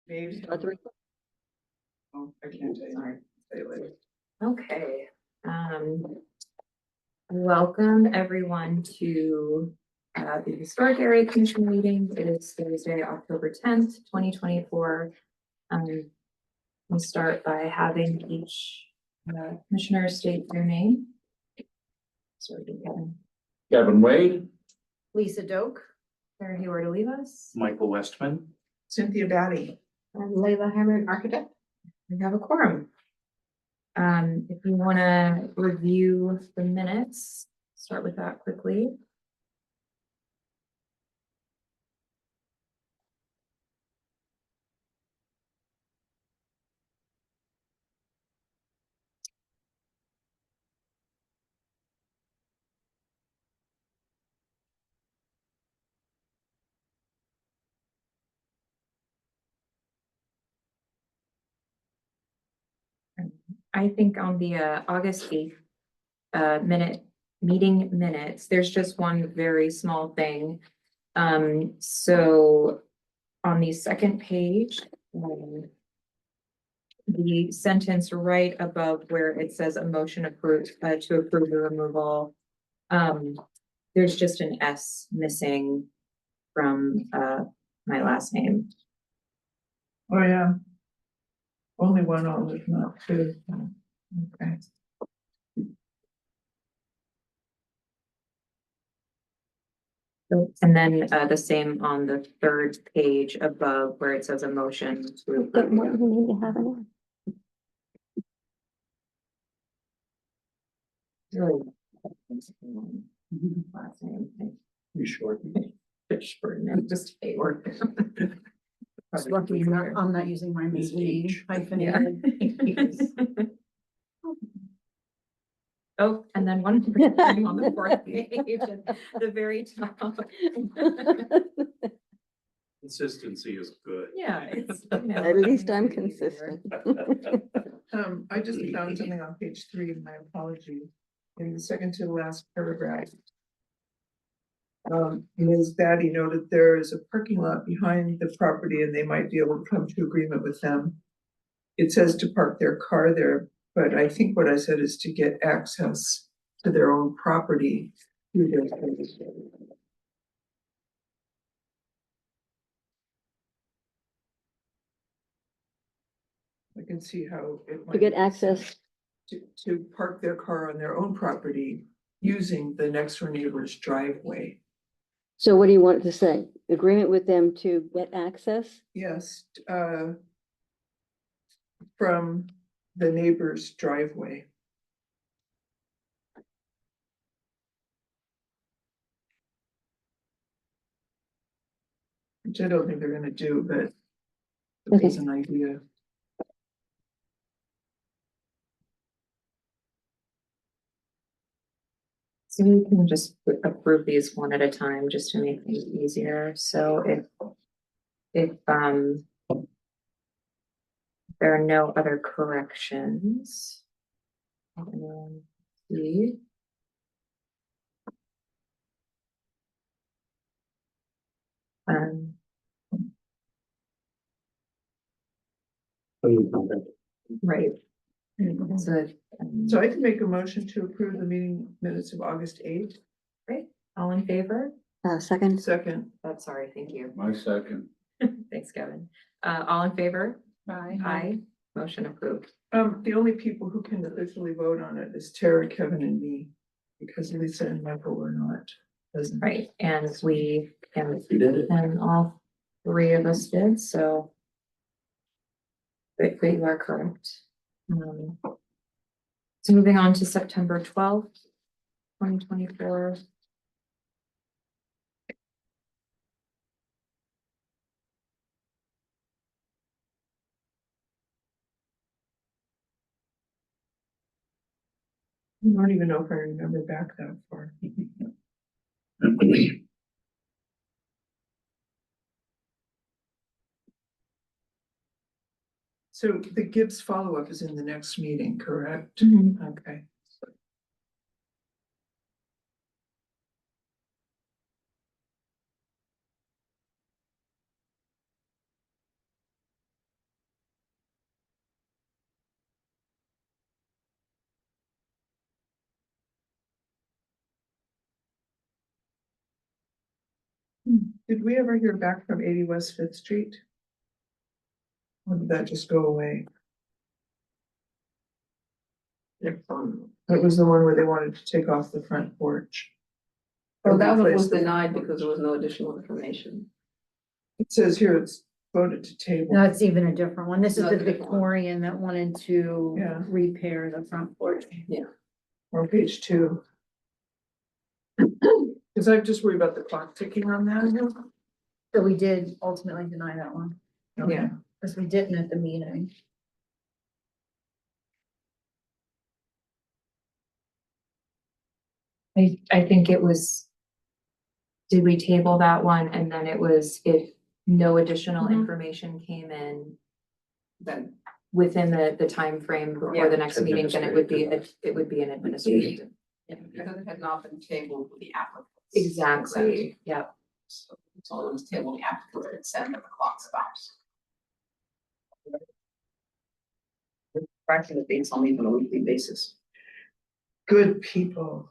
Maybe. Oh, I can't tell you. Sorry. Say it later. Okay. Welcome everyone to the Historic Area Commission meeting. It is Thursday, October 10th, 2024. We'll start by having each commissioner state their name. So we can get in. Kevin Wade, Lisa Doak, Sarah Hayward Olivas, Michael Westman, Cynthia Batty. and Layla Hammer, architect. We have a quorum. If you want to review the minutes, start with that quickly. I think on the August 8th meeting minutes, there's just one very small thing. So on the second page, the sentence right above where it says a motion approved to approve the removal, there's just an S missing from my last name. Oh, yeah. Only one olive, not two. Okay. And then the same on the third page above where it says a motion to Don't approve. want you need to have it. Last name. you short. Just Hayward. Just lucky I'm not using my maiden name hyphenated. Oh, and then one more thing on the fourth page, at the very top. Consistency is good. Yeah, it's. At least I'm consistent. I just found something on page 3, my apology, in the second to the last paragraph. Ms. Batty noted there is a parking lot behind the property and they might be able to come to agreement with them. It says to park their car there, but I think what I said is to get access to their own property through their place. I can see how it To might get access, to park their car on their own property using the next door neighbor's driveway. so what do you want to say? Agreement with them to get access? Yes, from the neighbor's driveway. Which I don't think they're gonna do, but Okay. it's an idea. So we can just approve these one at a time just to make things easier. So if there are no other corrections. See. Right. So, So I can make a motion to approve the meeting minutes of August 8th. great, all in favor? Second, Second, Oh, sorry, thank you. My second. Thanks, Kevin. All in favor? Bye. Aye, motion approved. the only people who can officially vote on it is Tara, Kevin, and me. Because Lisa and Michael were not present. Right, and we can, You did it. and all three of us did, so. But you are correct. So moving on to September 12th, 2024. I don't even know if I remember back that far. So the Gibbs follow-up is in the next meeting, correct? Okay. Did we ever hear back from 80 West Fifth Street? Or did that just go away? It was the one where they wanted to take off the front porch. Well, that one Replace was the- denied because there was no additional information. It says here it's voted to table. No, it's even a different one. This is No, the it's a different one. Victorian that wanted to Yeah. repair the front porch. Or page 2. Cause I'm just worried about the clock ticking on that. So we did ultimately deny that one, Okay. because we didn't at the meeting. I think it was. Did we table that one and then it was if no additional Mhm. information came in Then, within the time frame before the next meeting, then it would be, it would be an administrative. because it had not been tabled with the applicants. Exactly, yeah. So it's all it was tabled, the applicants had said that the clock stops. Tracking the dates on even a weekly basis. Good people.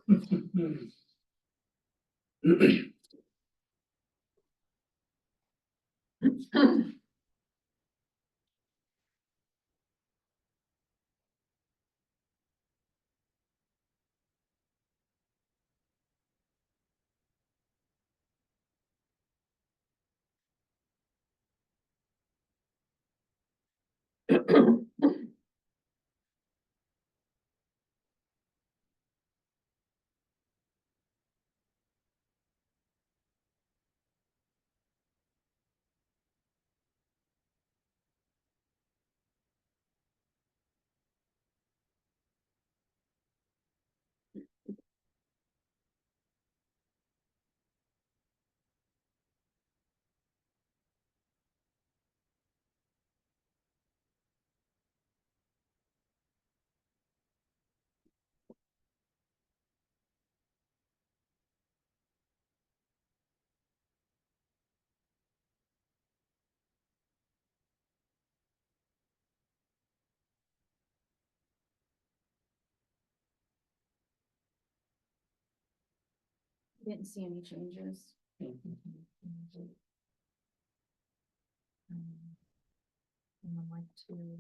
Didn't see any changes. Someone like to.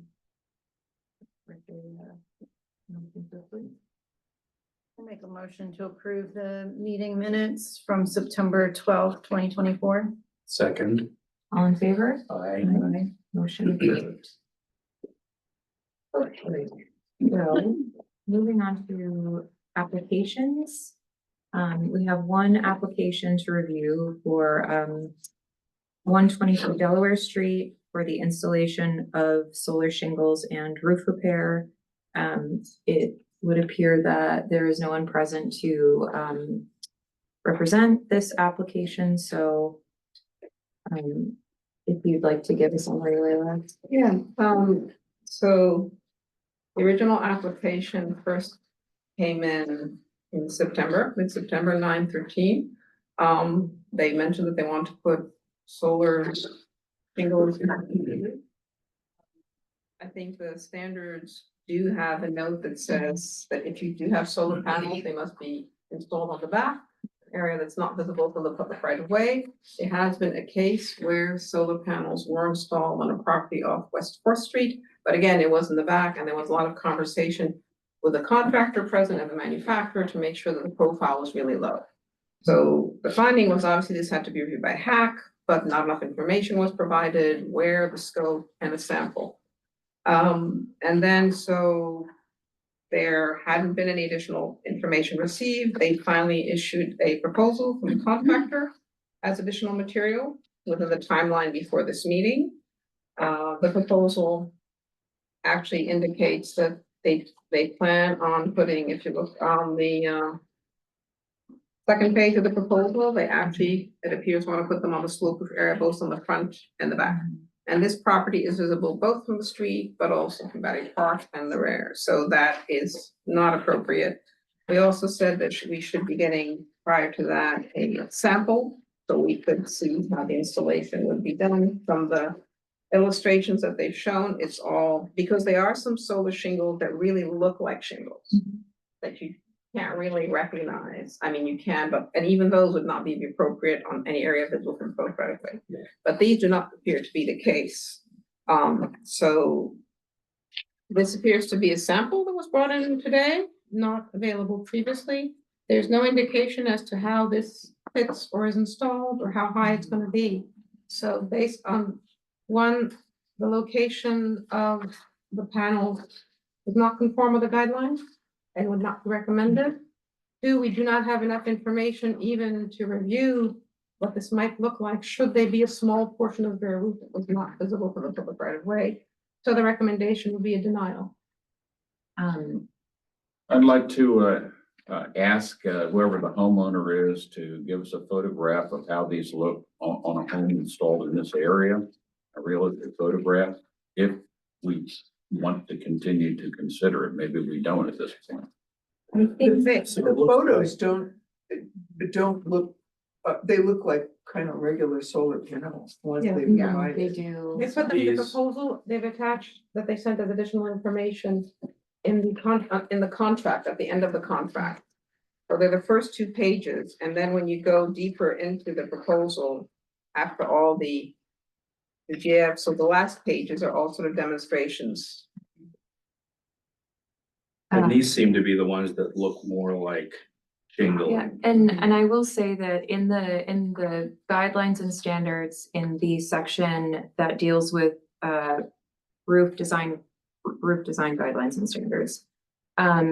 I make a motion to approve the meeting minutes from September 12th, 2024. Second. All in favor? Aye. Motion approved. Okay, so moving on to applications. We have one application to review for 122 Delaware Street for the installation of solar shingles and roof repair. It would appear that there is no one present to represent this application, so if you'd like to give us summary, Leila. Yeah, so the original application first came in September, mid-September 9/13. They mentioned that they want to put solar shingles. I think the standards do have a note that says that if you do have solar panels, they must be installed on the back area that's not visible from the public right of way. There has been a case where solar panels were installed on a property off West Fourth Street, but again, it was in the back and there was a lot of conversation with the contractor present and the manufacturer to make sure that the profile was really low. So the finding was obviously this had to be reviewed by HAC, but not enough information was provided, where, the scope, and a sample. And then so there hadn't been any additional information received. They finally issued a proposal from the contractor as additional material within the timeline before this meeting. The proposal actually indicates that they plan on putting, if you look on the second page of the proposal, they actually, it appears, want to put them on the slope area, both on the front and the back. And this property is visible both from the street, but also from Battery Park and the rear, so that is not appropriate. We also said that we should be getting, prior to that, a sample, so we could see how the installation would be done. From the illustrations that they've shown, it's all, because there are some solar shingles that really look like shingles. That you can't really recognize, I mean, you can, but, and even those would not be appropriate on any area visible from both right of way. But these do not appear to be the case. So this appears to be a sample that was brought in today, not available previously. There's no indication as to how this fits or is installed or how high it's gonna be. So based on one, the location of the panels does not conform with the guidelines and would not be recommended. Two, we do not have enough information even to review what this might look like, should they be a small portion of their roof that was not visible from the public right of way. So the recommendation would be a denial. I'd like to ask whoever the homeowner is to give us a photograph of how these look on a home installed in this area, a realistic photograph, if we want to continue to consider it. Maybe we don't at this point. The photos don't look, they look like kind of regular solar panels, ones Yeah. they They provided. do. They put them in the These- proposal, they've attached that they sent as additional information in the contract, at the end of the contract. So they're the first 2 pages, and then when you go deeper into the proposal, after all the GF, so the last pages are all sort of demonstrations. And these seem to be the ones that look more like shingle. Yeah, and I will say that in the guidelines and standards in the section that deals with roof design guidelines and standards.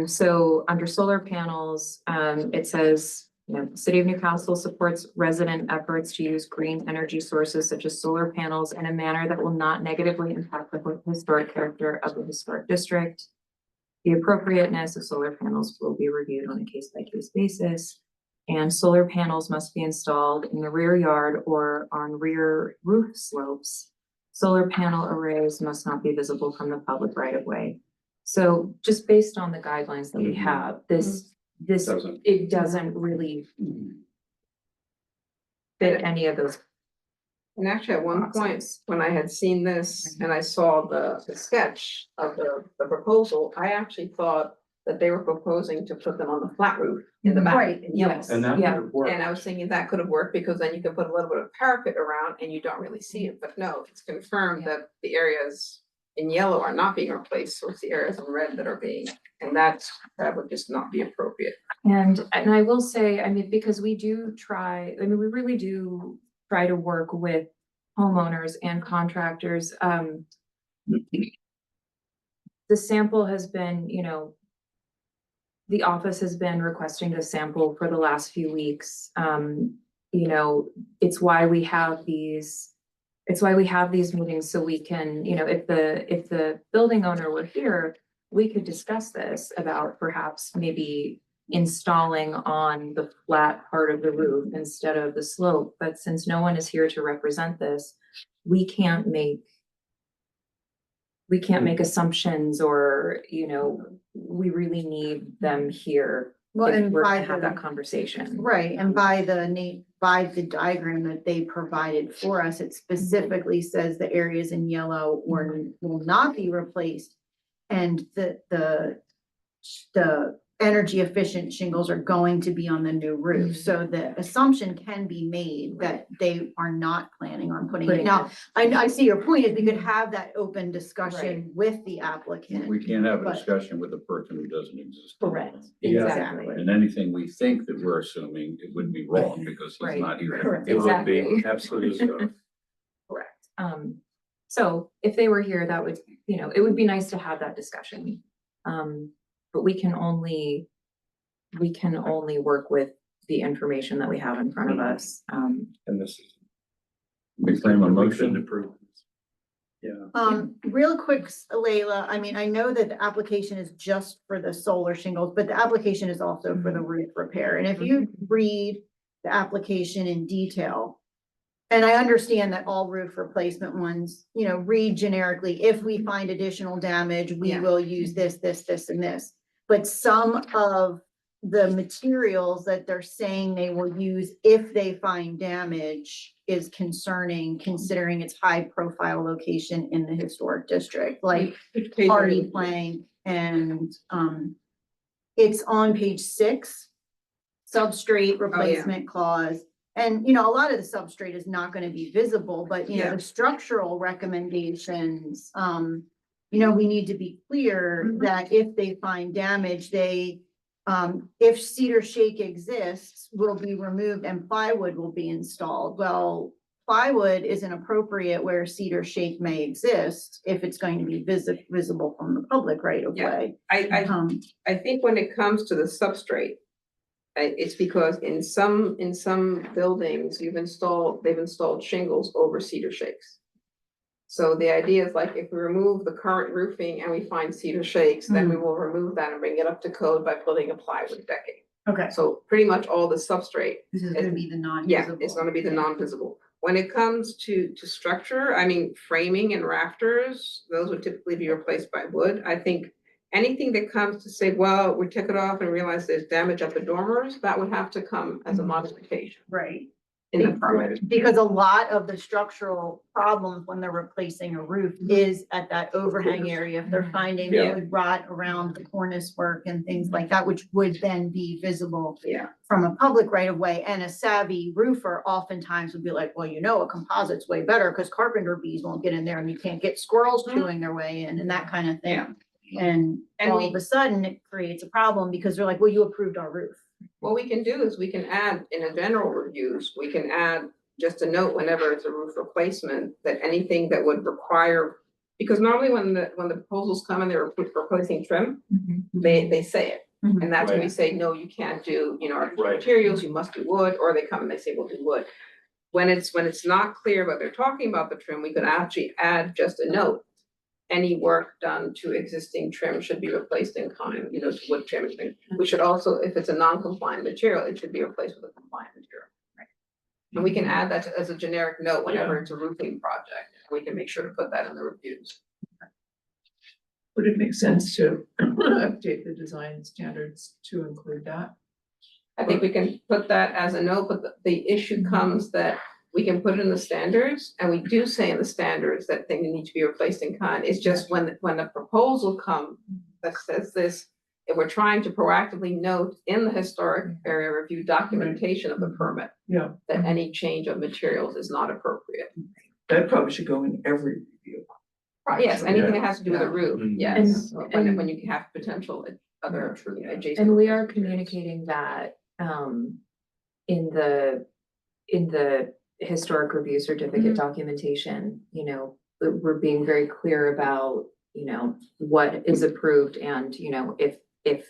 So under solar panels, it says, you know, City of Newcastle supports resident efforts to use green energy sources such as solar panels in a manner that will not negatively impact the historic character of the historic district. The appropriateness of solar panels will be reviewed on a case-by-case basis. And solar panels must be installed in the rear yard or on rear roof slopes. Solar panel arrays must not be visible from the public right of way. So just based on the guidelines that we have, this, Doesn't. it doesn't really fit any of those. And actually, at one point, boxes. when I had seen this and I saw the sketch of the proposal, I actually thought that they were proposing to put them on the flat roof in the back. Right, in yellow. yes. And that Yeah. would have worked. And I was thinking that could have worked because then you can put a little bit of parapet around and you don't really see it, but no, it's confirmed that the areas in yellow are not being replaced, so it's the areas in red that are being, and that would just not be appropriate. And I will say, I mean, because we do try, I mean, we really do try to work with homeowners and contractors. The sample has been, you know, the office has been requesting the sample for the last few weeks. You know, it's why we have these meetings, so we can, you know, if the building owner were here, we could discuss this about perhaps maybe installing on the flat part of the roof instead of the slope. But since no one is here to represent this, we can't make assumptions, or, you know, we really need them here. Well, if and we're by gonna have that the, conversation. right, and by the diagram that they provided for us, it specifically says the areas in yellow will not be replaced. And the energy efficient shingles are going to be on the new roof. So the assumption can be made that they are not planning on putting it. Now, I see your point, is we could have that open discussion with the applicant. We can't have a But- discussion with a person who doesn't exist. Correct, Yeah. exactly. And anything we think that we're assuming, it would be wrong because he's Right. not here. Correct. It would be, Exactly. absolutely. Correct. So if they were here, that would, you know, it would be nice to have that discussion. But we can only work with the information that we have in front of us. And this is. We frame a We motion. shouldn't approve this. Yeah. Real quick, Leila, I mean, I know that the application is just for the solar shingles, but the application is also for the roof repair. And if you read the application in detail, and I understand that all roof replacement ones, you know, read generically, if we find additional damage, we Yeah. will use this, and this. But some of the materials that they're saying they will use if they find damage is concerning, considering its high profile location in the historic district, like Which page are hardy you- plank and, It's on page 6, substrate replacement clause. And, you know, a lot of the substrate is not gonna be visible, but, you know, Yeah. the structural recommendations, you know, we need to be clear Mhm. that if they find damage, they, if cedar shake exists, will be removed and plywood will be installed. Well, plywood isn't appropriate where cedar shake may exist if it's going to be visible from the public right of Yeah. way. I think when it comes to the substrate, it's because in some buildings, they've installed shingles over cedar shakes. So the idea is like, if we remove the current roofing and we find cedar shakes, then we will remove that and bring it up to code by putting a plywood decking. Okay, So pretty much all the substrate, this is gonna be the non-visible. yeah, it's gonna be the non-visible. When it comes to structure, I mean, framing and rafters, those would typically be replaced by wood. I think anything that comes to say, well, we took it off and realized there's damage at the dormers, that would have to come as a modification Right. in the permit. Because a lot of the structural problems when they're replacing a roof is at that overhang area. If they're finding Yeah. wood rot around the cornice work and things like that, which would then be visible Yeah. from a public right of way. And a savvy roofer oftentimes would be like, well, you know, a composite's way better because carpenter bees won't get in there and you can't get squirrels chewing their way in and that kind of Yeah. thing. And And all we- of a sudden it creates a problem because they're like, well, you approved our roof. What we can do is we can add in a general reviews, we can add just a note whenever it's a roof replacement, that anything that would require. Because normally when the proposals come and they're replacing trim, they say it. Mhm. And that's when we Right. say, no, you can't do, artificial Right. materials, you must do wood, or they come and they say, we'll do wood. When it's not clear what they're talking about the trim, we could actually add just a note. Any work done to existing trim should be replaced in kind, to wood trim. We should also, if it's a non-compliant material, it should be replaced with a compliant material. And we can add that as a generic note whenever it's a roofing project. We can make sure to put that in the reviews. Would it make sense to update the design standards to include that? I think we can put that as a note, but the issue comes that we can put it in the standards, and we do say in the standards that things need to be replaced in kind. It's just when the proposal comes that says this, if we're trying to proactively note in the historic area review documentation of the permit Yeah, that any change of materials is not appropriate. that probably should go in every review. Yes, anything that has to do with a roof, Mm. yes, And- when you have potential other adjacent. And we are materials. communicating that, in the historic review certificate documentation, that we're being very clear about, what is approved and, if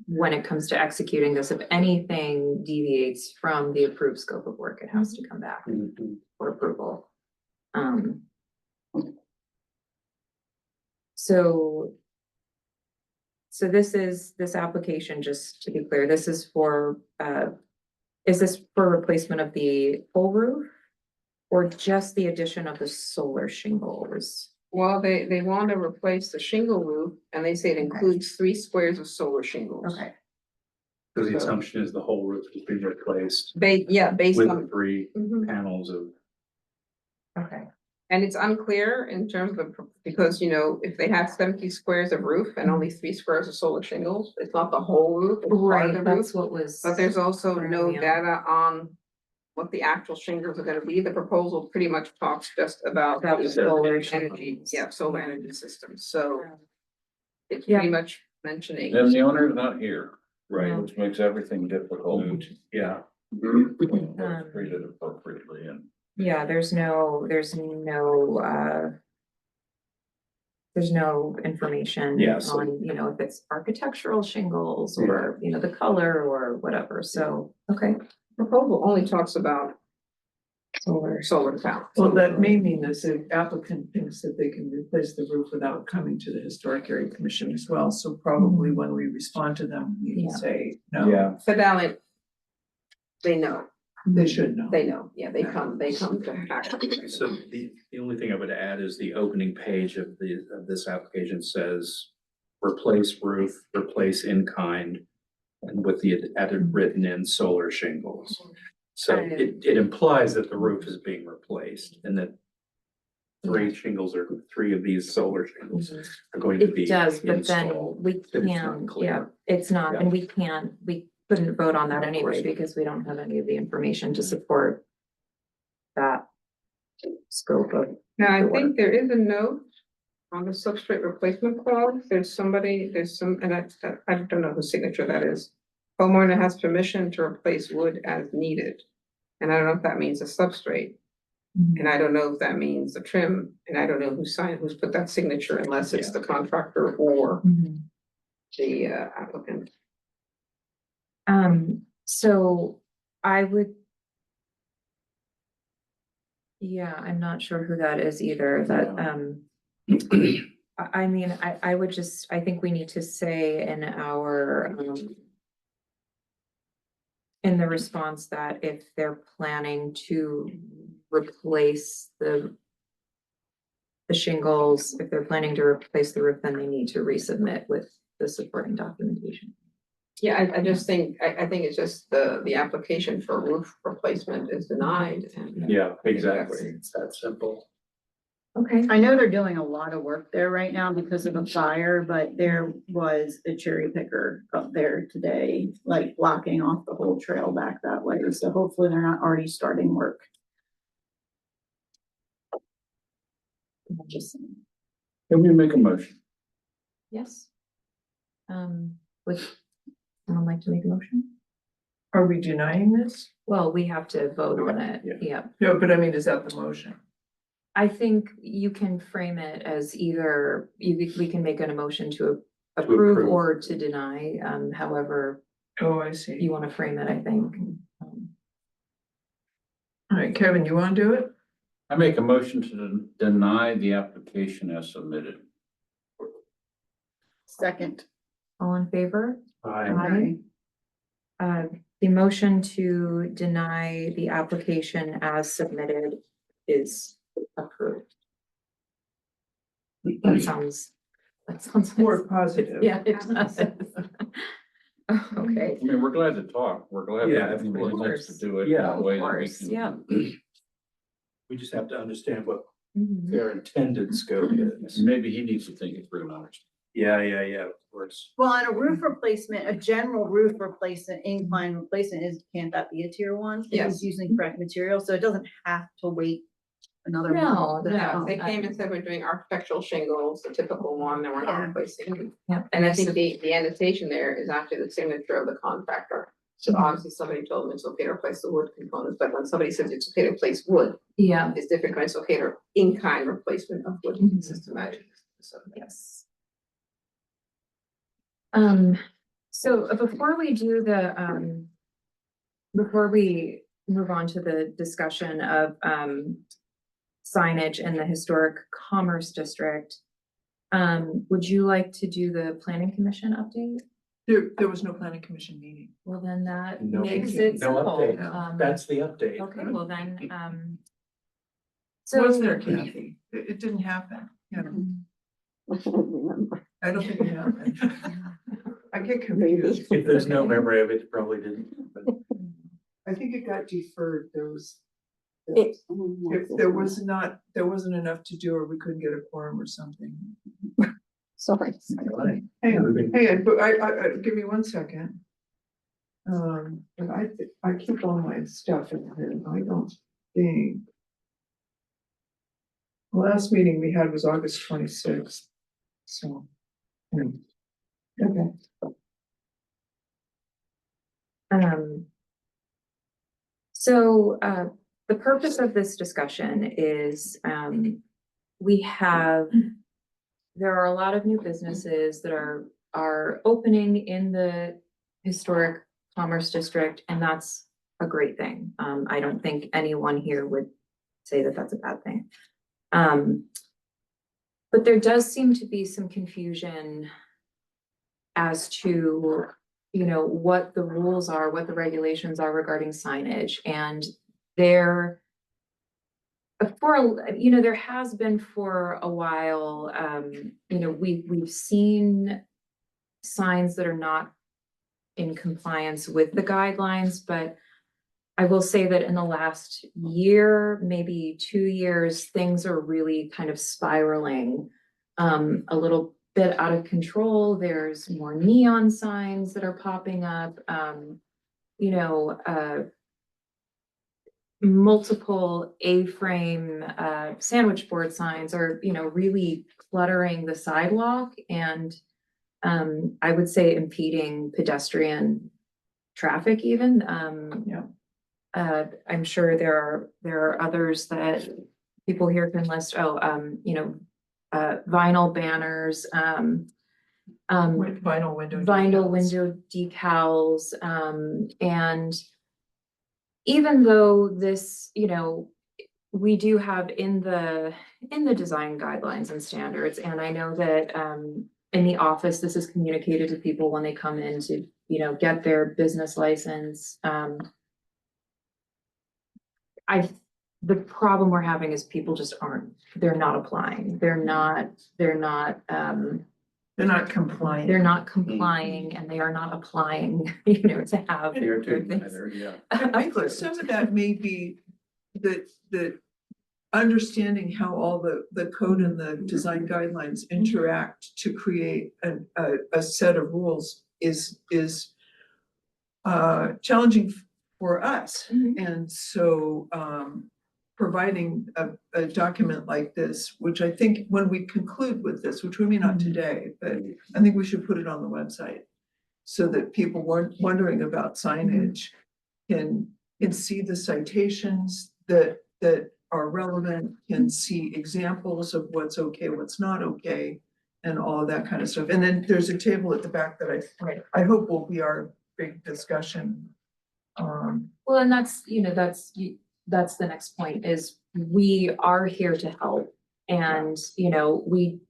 when it comes to executing this, if anything deviates from the approved scope of work, it has to come back for approval. So this application, just to be clear, this is for, is this for replacement of the whole roof? Or just the addition of the solar shingles? Well, they want to replace the shingle roof, and they say it includes 3 squares of solar shingles. Okay, So the assumption is the whole roof is being replaced Based with the on. 3 Mhm. panels of. okay. And it's unclear in terms of, because, if they have 70 squares of roof and only 3 squares of solar shingles, it's not the whole roof. it's part of Right, the that's roof. what was. But there's also no Throwing me off. data on what the actual shingles are gonna be. The proposal pretty much talks just about About the solar energy, shingles. solar energy systems, so it's Yeah. pretty much mentioning. And the owner is not here, No. which makes everything difficult. Yeah, They're treated appropriately and. Yeah, there's no information Yeah, so- on, if it's architectural shingles or, the color or whatever, so, okay. Proposal only talks about Solar. solar panels. Well, that may mean that the applicant thinks that they can replace the roof without coming to the Historic Area Commission as well, so probably when we respond to them, we Yeah. can say, no, yeah, Fidel, they know, they should know. they know, yeah, they come to act. so the only thing I would add is the opening page of this application says. Replace roof, replace in kind, and with the added written in solar shingles. So it implies that the roof is being replaced and that three shingles or three of these solar shingles are going to be It does, but then installed. we It's not can't, clear. yeah, it's not, and we couldn't vote on that Of anyway, course. because we don't have any of the information to support that scope of. Now, I the think work. there is a note on the substrate replacement clause. There's some, and I don't know whose signature that is. Homeowner has permission to replace wood as needed. And I don't know if that means a substrate, and I don't know if that means the trim, and I don't know who's put that signature unless it's the contractor or Mhm. the applicant. So I would. Yeah, I'm not sure who that is either, that, I mean, I would just, I think we need to say in our, in the response that if they're planning to replace the shingles, if they're planning to replace the roof, then they need to resubmit with the supporting documentation. Yeah, I just think, I think it's just the application for roof replacement is denied and. Yeah, exactly. It's that simple. Okay. I know they're doing a lot of work there right now because of a fire, but there was a cherry picker up there today, like blocking off the whole trail back that way. So hopefully they're not already starting work. Just, Can we make a motion? yes. Would someone like to make a motion? Are we denying this? Well, we have to vote on it, Yeah. yeah. No, but I mean, is that the motion? I think you can frame it as either, we can make an emotion to approve approve. or to deny, however Oh, I see. you wanna frame it, I think. All right, Kevin, you wanna do it? I make a motion to deny the application as submitted. Second. All in favor? I, The motion to deny the application as submitted is approved. That sounds. More positive. Yeah, it does. Okay. I mean, we're glad to talk. We're glad Yeah, that of everybody wants to course. do it. Yeah, in a way of that we course, can- yeah. we just have to understand what Mhm. their intended scope is. Maybe he needs to think it through now. Yeah, of course. Well, on a roof replacement, a general roof replacement, incline replacement can't that be a tier one? If Yes. it's using correct material, so it doesn't have to wait another No, month. no. They came and said we're doing architectural shingles, the typical one, and we're not Yeah. replacing. Yep. And I think the annotation there is actually the signature of the contractor. So obviously somebody told them it's okay to replace the wood components, but when somebody says it's okay to replace wood, Yeah, it's different, when it's okay to in-kind replacement of wood Mhm. systematic. So, yes. So before we do the, before we move on to the discussion of, signage in the historic commerce district, would you like to do the planning commission update? There was no planning commission meeting. Well, then that No, makes thank you. it No simple. update. That's the update. Okay, well then, Was so. there, Kathy? It didn't happen, you know. I don't remember. I don't think it happened. I get confused. If there's no memory of it, it probably didn't. But I think it got deferred. There was. It- If there wasn't enough to do, or we couldn't get a quorum or something. Sorry. Hang on, but I, give me 1 second. But I keep all my stuff in here, and I don't think. The last meeting we had was August 26th, so. Okay. So, the purpose of this discussion is, there are a lot of new businesses that are opening in the historic commerce district, and that's a great thing. I don't think anyone here would say that that's a bad thing. But there does seem to be some confusion as to, what the rules are, what the regulations are regarding signage, and there has been for a while, we've seen signs that are not in compliance with the guidelines, but I will say that in the last year, maybe 2 years, things are really kind of spiraling a little bit out of control. There's more neon signs that are popping up, you know, multiple A-frame sandwich board signs are, you know, really cluttering the sidewalk and I would say impeding pedestrian traffic even. Yeah. I'm sure there are others that people here can list. You know, vinyl banners, With vinyl window. vinyl decals. window decals, and even though this, you know, we do have in the design guidelines and standards, and I know that in the office, this is communicated to people when they come in to, you know, get their business license. The problem we're having is people just they're not applying. They're not compliant. they're not complying and they are not applying, you know, to have. Here their too, things either, yeah. I think some of that may be the understanding how all the code and the design guidelines interact to create a set of rules is challenging for us. Mhm. And so providing a document like this, which I think when we conclude with this, which we may not today, but I think we should put it on the website so that people wondering about signage can see the citations that are relevant, can see examples of what's okay, what's not okay, and all of that kind of stuff. And then there's a table at the back that I hope will be our big discussion. Well, and that's, you know, that's the next point is we are here to help. And, you know, we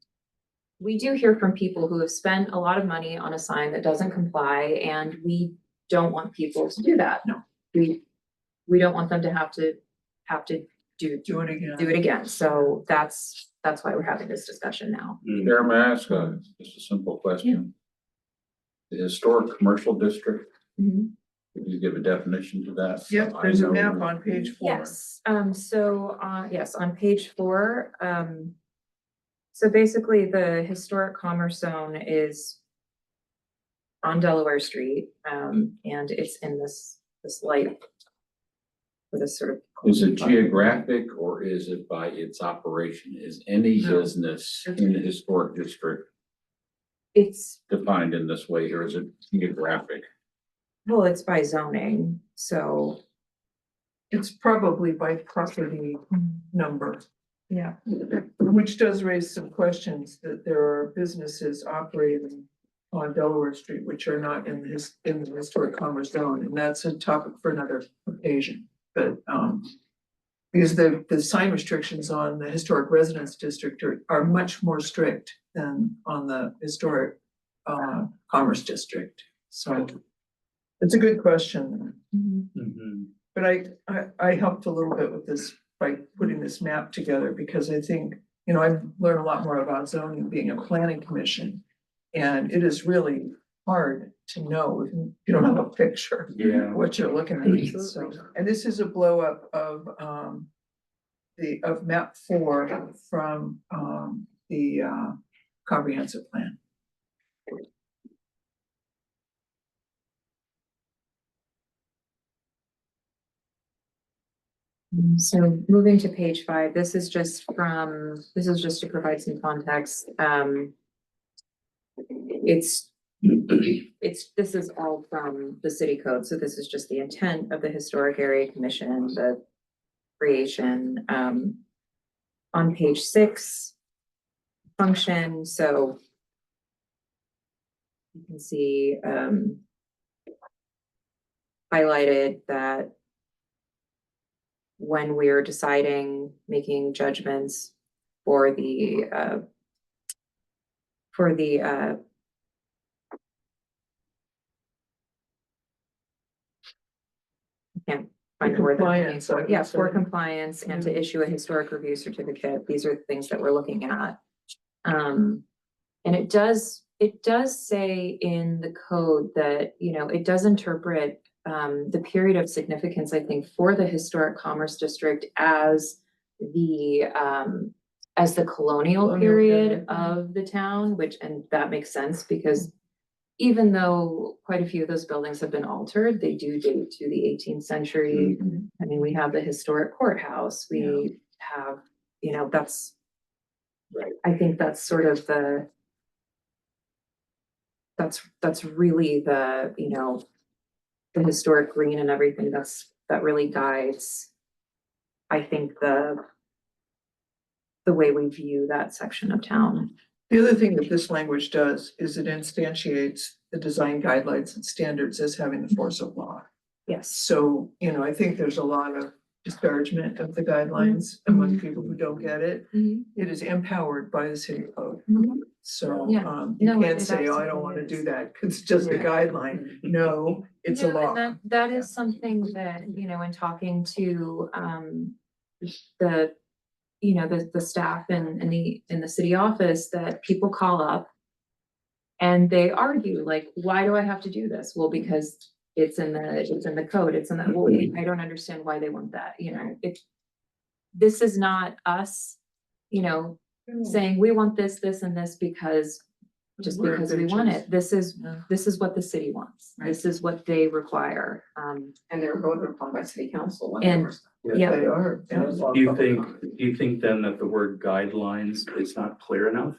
do hear from people who have spent a lot of money on a sign that doesn't comply, and we don't want people to do that. No. We don't want them to have to do Do it again. it again. So that's why we're having this discussion now. Chair, may I ask just a simple question? The historic commercial district, could you give a definition to that? Yep, I there's a know- map on page 4. Yes, yes, on page 4, so basically the historic commerce zone is on Delaware Street, and it's in this light with this sort of. Is it geographic or is it by its operation? Is any No. business in the historic district It's, defined in this way, or is it geographic? well, it's by zoning, so. It's probably by property number, Yeah. which does raise some questions that there are businesses operating on Delaware Street, which are not in the historic commerce zone, and that's a topic for another occasion. But because the sign restrictions on the historic residence district are much more strict than on the historic commerce district. So it's a good question. But I helped a little bit with this by putting this map together, because I think, you know, I've learned a lot more about zoning being a planning commission. And it is really hard to know if you don't have a picture. Yeah. What you're looking at. So, and this is a blow up of map 4 from the comprehensive plan. So moving to page 5, this is just to provide some context. This is all from the city code, so this is just the intent of the Historic Area Commission, the creation. On page 6, function, so you can see highlighted that when we're making judgments for the I can't find the word. that I'm looking for. Yeah, for compliance and to issue a historic review certificate. These are the things that we're looking at. And it does say in the code that, you know, it does interpret the period of significance, I think, for the historic commerce district as the colonial Colonial period period. of the town, and that makes sense because even though quite a few of those buildings have been altered, they do date to the 18th century. I mean, we have the historic courthouse, we have, that's, Right. I think that's sort of that's really the historic green and everything that really guides, I think, the way we view that section of town. The other thing that this language does is it instantiates the design guidelines and standards as having the force of law. Yes. So, I think there's a lot of disparagement of the guidelines among people who don't get it. It is empowered by the city code. So, Yeah. you No, can't it say, oh, I don't absolutely want to is. do that, because it's just a Yeah. guideline. No, it's a Yeah, law. and that is something that, in talking to, the, the staff in the city office, that people call up and they argue, like, why do I have to do this? Well, because it's in the code, well, I don't understand why they want that, this is not us, saying we want this, and this because We're because we want bitches. it. This is what the city wants. This is what they require. And they're voted upon by city council. And- whatever. Yeah. They are. Do you think then that the word guidelines is not clear enough?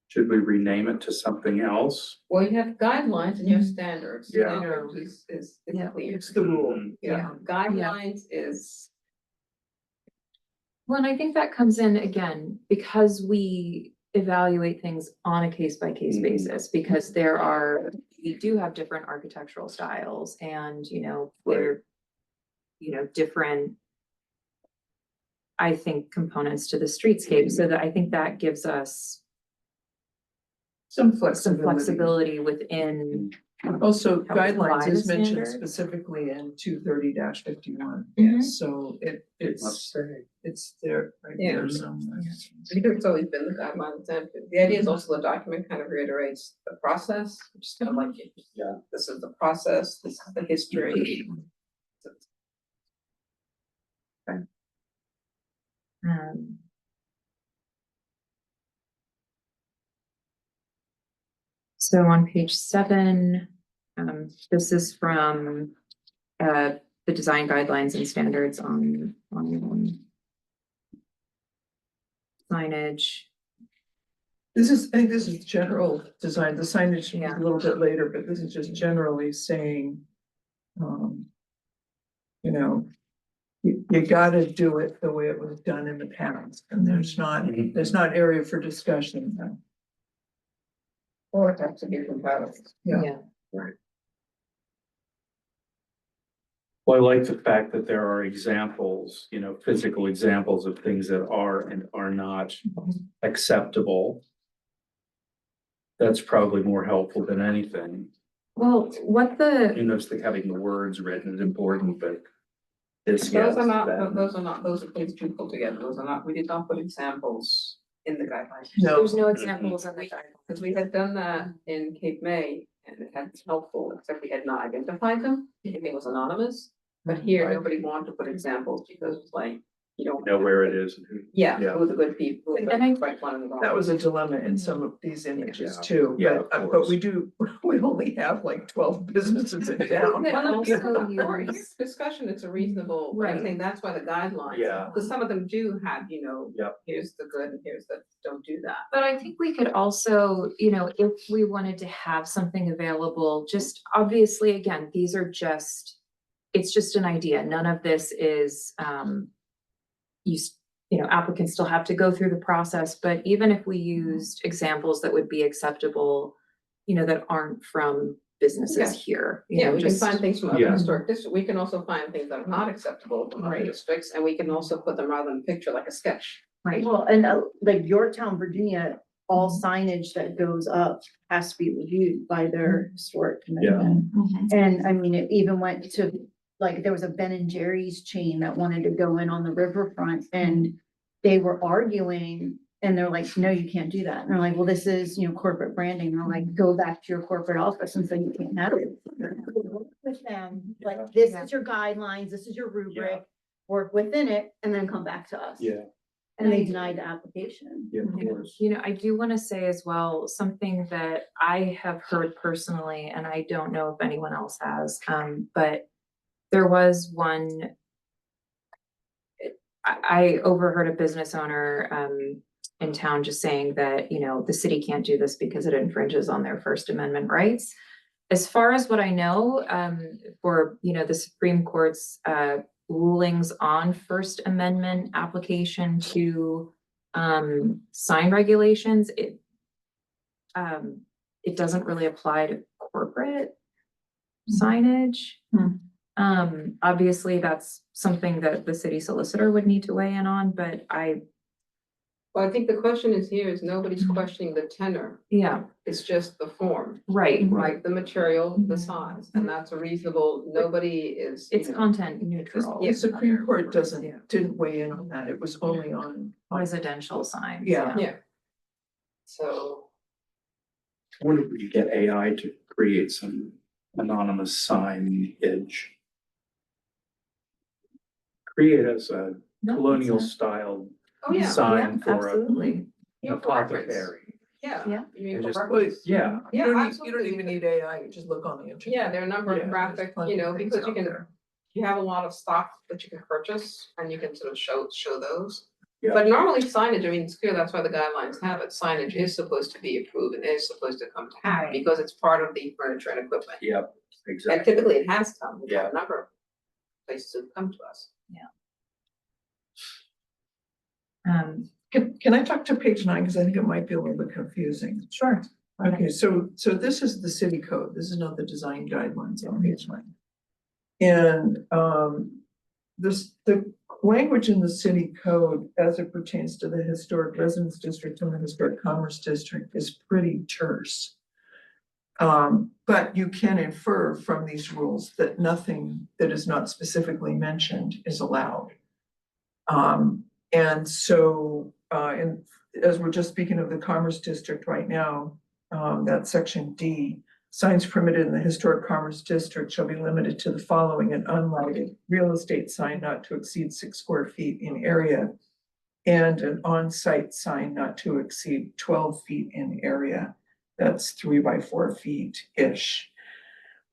Should we rename it to something else? Well, you have guidelines and you have standards. Yeah. Standards is Yeah. clear. It's the rule. Yeah, guidelines is, Well, and I think that comes in again, because we evaluate things on a case by case Mhm. basis, because we do have different architectural styles and, Right. they're, different, I think, components to the streetscape. So that I think that gives us Some some flexibility. flexibility within. Also, How we apply guidelines the is mentioned standard. specifically in 230-51. Mhm. So Must it's say. there, right Yeah. there somewhere. because it's always been the guidelines. And the idea is also the document kind of reiterates the process, which is kind of like, Yeah. this is the process, this is the history. Um, So on page 7, this is from the design guidelines and standards on signage. I think this is general design. The signage is Yeah. a little bit later, but this is just generally saying, you gotta do it the way it was done in the past, and there's not area for discussion. Or it has to be compatible. Yeah. Well, I like the fact that there are examples, physical examples of things that are and are not acceptable. That's probably more helpful than anything. Well, what the, Having the words written is important, but this, yes, Those are not, that. those are things you pull together. Those are not, we did not put examples in the guidelines. No. there's no examples in the guidelines. Because we had done that in Cape May and it had been helpful, except we had not identified them. It was anonymous. But here, nobody wanted to put examples because it's like, you don't. Know where it is and who. Yeah, Yeah. it was a good people. And I- That was a dilemma in some of these images Yeah. too, Yeah, of but course. we only have like 12 businesses in town. Yeah, Well, also, also for use- discussion, it's a reasonable, but I Right. think that's why the guidelines. Yeah. Because some of them do have, Yep. here's the good and here's the, don't do that. But I think we could also, if we wanted to have something available, just obviously, again, it's just an idea. None of this is, applicants still have to go through the process, but even if we used examples that would be acceptable, that aren't from businesses Yeah. here. Yeah, we can just- find things from other Yeah. historic districts. We can also find things that are not acceptable from other Right. districts, and we can also put them rather than a picture like a sketch. Right. Well, and like Yorktown, Virginia, all signage that goes up has to be reviewed by their historic commission. And I mean, it even went to, like, there was a Ben and Jerry's chain that wanted to go in on the riverfront and they were arguing And they're like, no, you can't do that. And they're like, well, this is, you know, corporate branding. And they're like, go back to your corporate office and say you can't have it. With them, like, this is your guidelines, this is your rubric, work within it, and then come back to us. And they denied the application. Yeah, of course. You know, I do want to say as well, something that I have heard personally, and I don't know if anyone else has, but there was one. I overheard a business owner, in town just saying that, you know, the city can't do this because it infringes on their First Amendment rights. As far as what I know, for, you know, the Supreme Court's, rulings on First Amendment application to sign regulations, it doesn't really apply to corporate signage. Obviously, that's something that the city solicitor would need to weigh in on, but Well, I think the question is here is nobody's questioning the tenor. yeah, It's just the form, right. like the material, the size, and that's a reasonable, nobody is. you It's know, content neutral. The Supreme Court Yeah. didn't weigh in on that. It was only on. Residential signs. Yeah. Yeah. So, I wonder if we could get AI to create some anonymous signage. Create us a colonial style oh, yeah. sign for Absolutely. Yeah, a for reference. apothecary. Yeah. Yeah. You mean And for just- reference? Yeah, Yeah, You don't absolutely. even need AI, you just look on the internet. Yeah, there are a number Yeah, of there's graphic, plenty you of know, things because you out can, there. you have a lot of stock that you can purchase and you can sort of show those. Yeah. But normally signage, I mean, it's clear that's why the guidelines have it. Signage is supposed to be approved and is supposed to come to have Right. because it's part of the furniture and equipment. yep, And exactly. typically it has come, we've had Yeah. a number of places have come to us. Can I talk to page 9, because I think it might be a little bit confusing. Sure. Okay, so this is the city code, this is not the design guidelines on page 9. And the language in the city code as it pertains to the historic residence district and the historic commerce district is pretty terse. But you can infer from these rules that nothing that is not specifically mentioned is allowed. And so, and as we're just speaking of the commerce district right now, that section D, signs permitted in the historic commerce district shall be limited to the following: an unlighted real estate sign not to exceed 6 square feet in area, and an on-site sign not to exceed 12 feet in area. That's 3 by 4 feet-ish.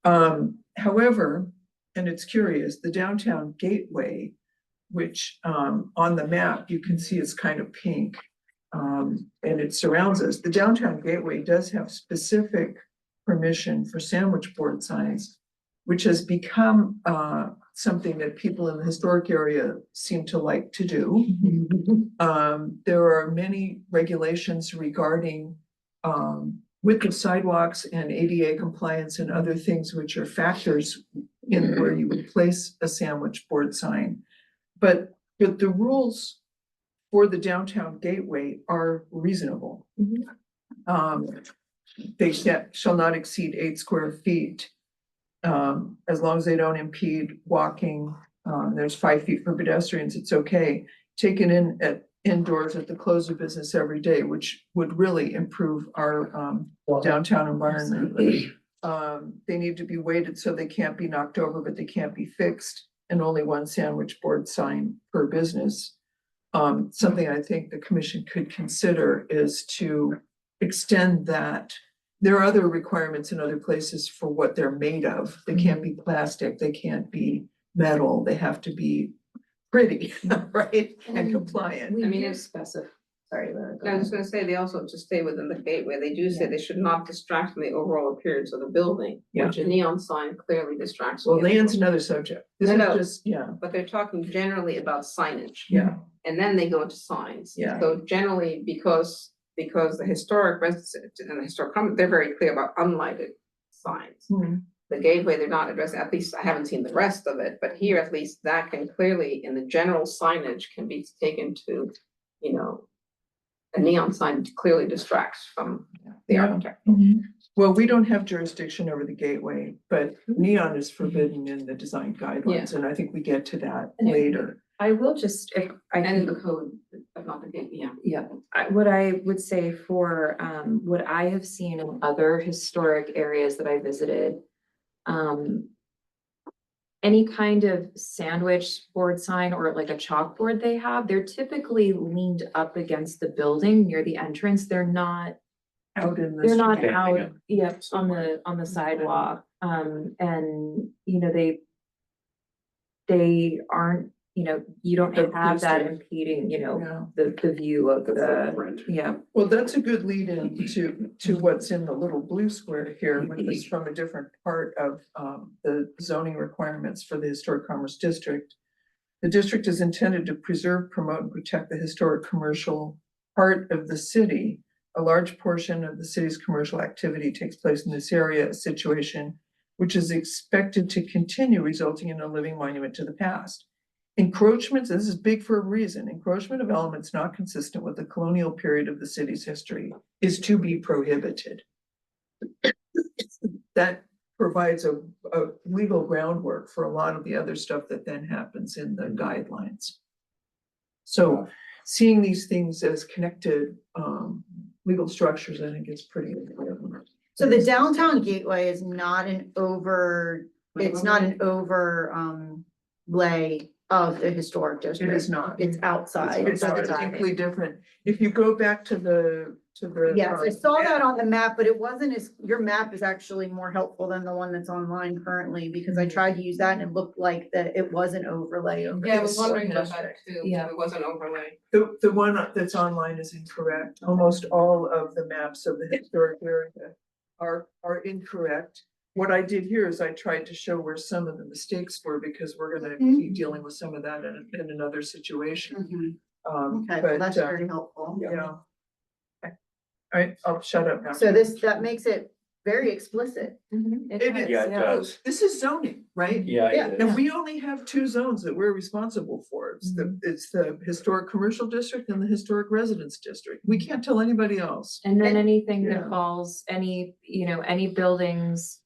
However, and it's curious, the downtown gateway, which on the map you can see is kind of pink, and it surrounds us. The downtown gateway does have specific permission for sandwich board signs, which has become something that people in the historic area seem to like to do. There are many regulations regarding width of sidewalks and ADA compliance and other things which are factors in where you would place a sandwich board sign. But the rules for the downtown gateway are reasonable. They shall not exceed 8 square feet, as long as they don't impede walking. There's 5 feet for pedestrians, it's okay. Taken in indoors at the close of business every day, which would really improve our downtown environment. They need to be weighted so they can't be knocked over, but they can't be fixed, and only 1 sandwich board sign per business. Something I think the commission could consider is to extend that. There are other requirements in other places for what they're made of. They can't be plastic, they can't be metal, they have to be pretty, right? And compliant. We I mean, do it's- specify, sorry, Laura, go I was ahead. just gonna say, they also, to stay within the gateway, they do say they should not distract from the overall appearance of the building, Yeah. which a neon sign clearly distracts. from Well, the land's overall- another subject. This No, is no. just, yeah, But they're talking generally about signage. yeah, And then they go into signs. Yeah. So generally, because the historic residents and the historic comment, they're very clear about unlighted signs. The gateway, they're not addressing, at least I haven't seen the rest of it, but here at least that can clearly, in the general signage, can be taken to, you know, a neon sign clearly distracts from the Yeah. architect. Well, we don't have jurisdiction over the gateway, but neon is forbidden in the design guidelines, and I think we get to that And it- later. I will just, if I And in can, the code, but not the gate, yeah. Yeah, what I would say for, what I have seen in other historic areas that I visited, any kind of sandwich board sign or like a chalkboard they have, they're typically leaned up against the building near the entrance. They're not Out in the. They're not street. Standing out, up. yep, on the sidewalk, and, you know, they aren't, you know, you don't have that Obtrusive. impeding, you know, Yeah. the view of The the, footprint. yeah. Well, that's a good lead in to what's in the little blue square here, which is from a different part of the zoning requirements for the Historic Commerce District. The district is intended to preserve, promote, and protect the historic commercial part of the city. A large portion of the city's commercial activity takes place in this area, a situation which is expected to continue, resulting in a living monument to the past. Encroachments, this is big for a reason, encroachment of elements not consistent with the colonial period of the city's history is to be prohibited. That provides a legal groundwork for a lot of the other stuff that then happens in the guidelines. So seeing these things as connected legal structures, I think is pretty important. So the downtown gateway is not an it's not an lay of the historic It district. is not. It's outside. It's of the distinctly different. If you go back to the. Yes, I saw that on the map, but it wasn't your map is actually more helpful than the one that's online currently, because I tried to use that and it looked like that it was an overlay over. Yeah, I the was wondering about historic that too, Yeah. if it was an overlay. The one that's online is incorrect. Almost all of the maps of the historic area are incorrect. What I did here is I tried to show where some of the mistakes were, because we're gonna be dealing with some of that in another situation. Mhm. Okay, well, But, that's very helpful. yeah. Okay. All right, I'll shut up now. So that makes it very explicit. It is, Yeah, it does. This is zoning, right? Yeah. Yeah. it And is. we only have two zones that we're responsible for. It's the historic commercial district and the historic residence district. We can't tell anybody else. And then And- anything Yeah. that falls, any buildings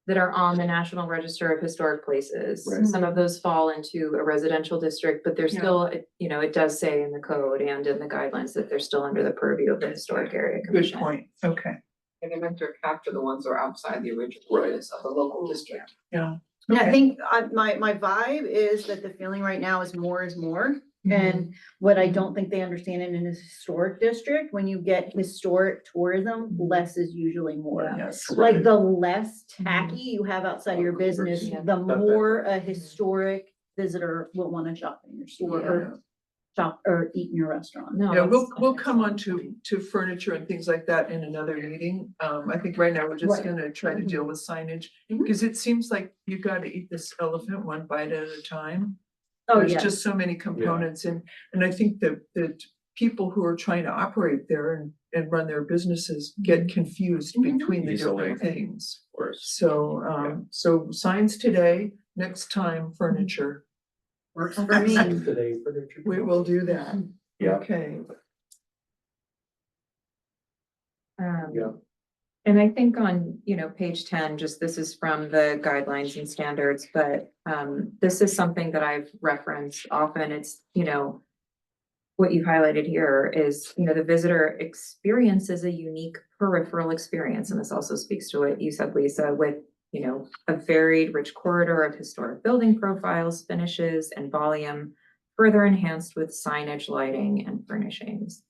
that are on the National Register of Historic Places. Right. Some of those fall into a residential district, but there's Yeah. still, it does say in the code and in the guidelines that they're still under the purview of the Historic Area Good Commission. point. Okay, And they meant to capture the ones that are outside the original Right. limits of the local district. yeah. And I Okay. think my vibe is that the feeling right now is more is more. And what I don't think they understand in a historic district, when you get historic tourism, less is usually more. Yes. Like the less tacky you have outside of your business, Yeah. the more a historic visitor will want to shop in your store or shop or eat in your restaurant. No, Yeah, that's- we'll come on to furniture and things like that in another meeting. I think right now we're just Right. gonna try to deal with signage. Mhm. Because it seems like you gotta eat this elephant one bite at a time. Oh, There's yeah. just so many components and I think that people who are trying to operate there and run their businesses get confused Mhm. between the Easily. different things. Of course. So signs today, next time furniture. Works for me. Today, furniture. We will do that. Yeah. Okay. Yeah. And I think on, page 10, just this is from the guidelines and standards, but this is something that I've referenced often. It's, what you highlighted here is, the visitor experiences a unique peripheral experience. And this also speaks to what you said, Lisa, with, a varied rich corridor of historic building profiles, finishes, and volume, further enhanced with signage, lighting, and furnishings.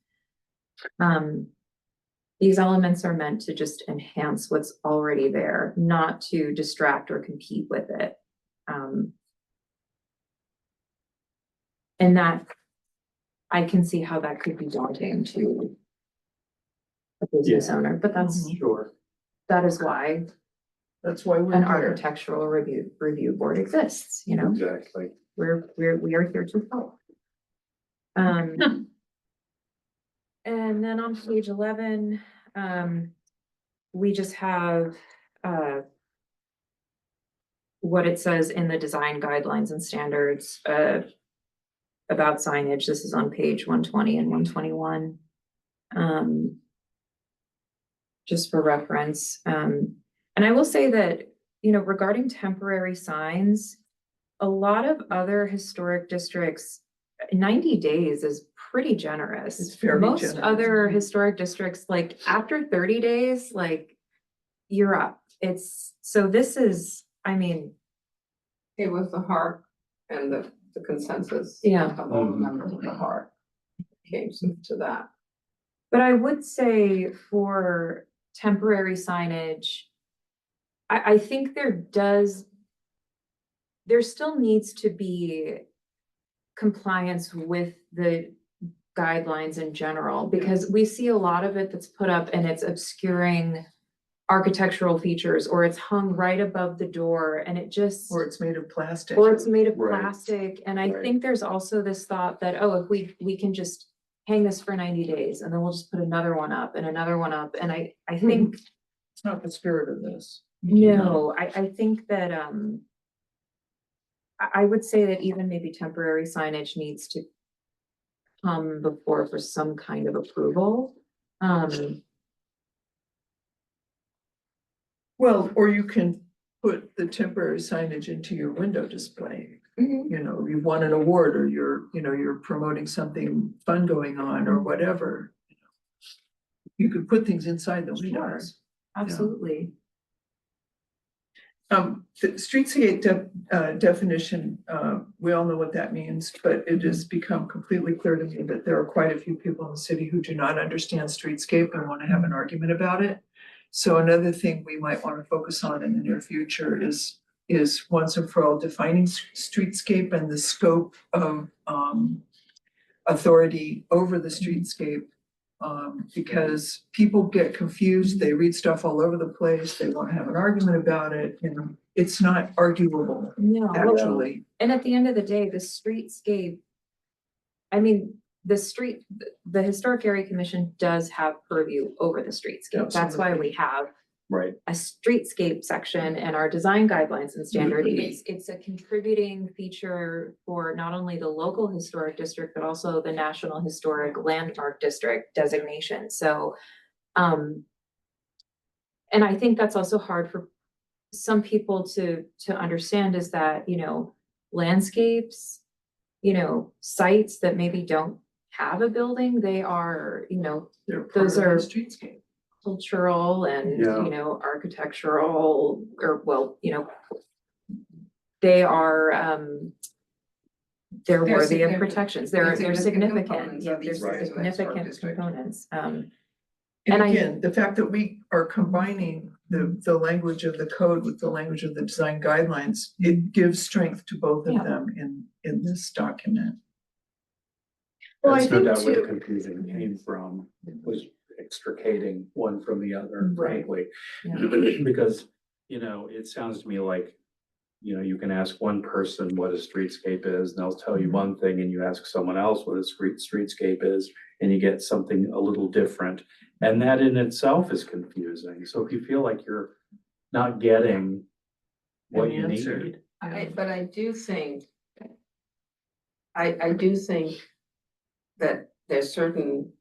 These elements are meant to just enhance what's already there, not to distract or compete with it. And that, I can see how that could be daunting to a business owner, but Sure. that is why That's why we're an here. architectural review board exists, Exactly. we are here to help. And then on page 11, we just have, what it says in the design guidelines and standards, about signage. This is on page 120 and 121. Just for reference. And I will say that, regarding temporary signs, a lot of other historic districts, 90 days is pretty generous. It's very Most generous. other historic districts, like after 30 days, like you're up. So this is, I mean, It was the heart and the consensus. Yeah. Of all the members of the heart came to that. but I would say for temporary signage, I think there still needs to be compliance with the guidelines in general, because we see a lot of it that's put up and it's obscuring architectural features, or it's hung right above the door and it just, Or it's made of plastic. or it's made of Right. plastic. And I Right. think there's also this thought that, oh, if we can just hang this for 90 days and then we'll just put another one up and another one up. And I think, It's not the spirit of this. no, I think that, I would say that even maybe temporary signage needs to come before for some kind of approval. Well, or you can put the temporary signage into your window display. Mhm. You know, you won an award, or you're promoting something fun going on or whatever. You could put things inside the windows. Absolutely. The streetscape definition, we all know what that means, but it has become completely clear to me that there are quite a few people in the city who do not understand streetscape and want to have an argument about it. So another thing we might want to focus on in the near future is once and for all defining streetscape and the scope of authority over the streetscape. Because people get confused, they read stuff all over the place, they want to have an argument about it, and it's not arguable, No, actually. and at the end of the day, the streetscape, I mean, the Historic Area Commission does have purview over the streetscape. That's why we have Right. a streetscape section and our design guidelines and standards. It's a contributing feature for not only the local historic district, but also the National Historic Landmark District designation. So, and I think that's also hard for some people to understand, is that, landscapes, sites that maybe don't have a building, they are, They're part those of the are streetscape. cultural and, Yeah. architectural, or well, they are, they're They're worthy of significant. protections. They're They're significant significant. components Yeah, of they're these areas of the historic significant district. components. And And I- again, the fact that we are combining the language of the code with the language of the design guidelines, it gives strength to both of Yeah. them in this document. Well, I That's no think doubt where the too- confusion came from, was extricating one from the other, Right. frankly. Yeah. Because, it sounds to me like, you can ask one person what a streetscape is, and they'll tell you one thing, and you ask someone else what a streetscape is, and you get something a little different. And that in itself is confusing. So if you feel like you're not getting what An you answer. need. But I do think. I do think that there's certain,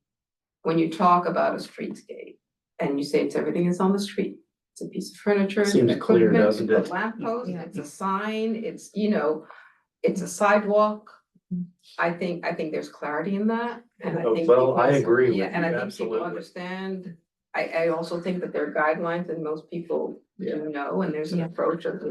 when you talk about a streetscape and you say everything is on the street, it's a piece of furniture. it's Seems an clear, equipment, doesn't it's it? a lamppost, Yeah. it's a sign, it's a sidewalk. I think there's clarity in that, and I think. Well, I people- agree with Yeah, and you, I think absolutely. people understand. I also think that there are guidelines and most people Yeah. do know, and there's an Yeah. approach of,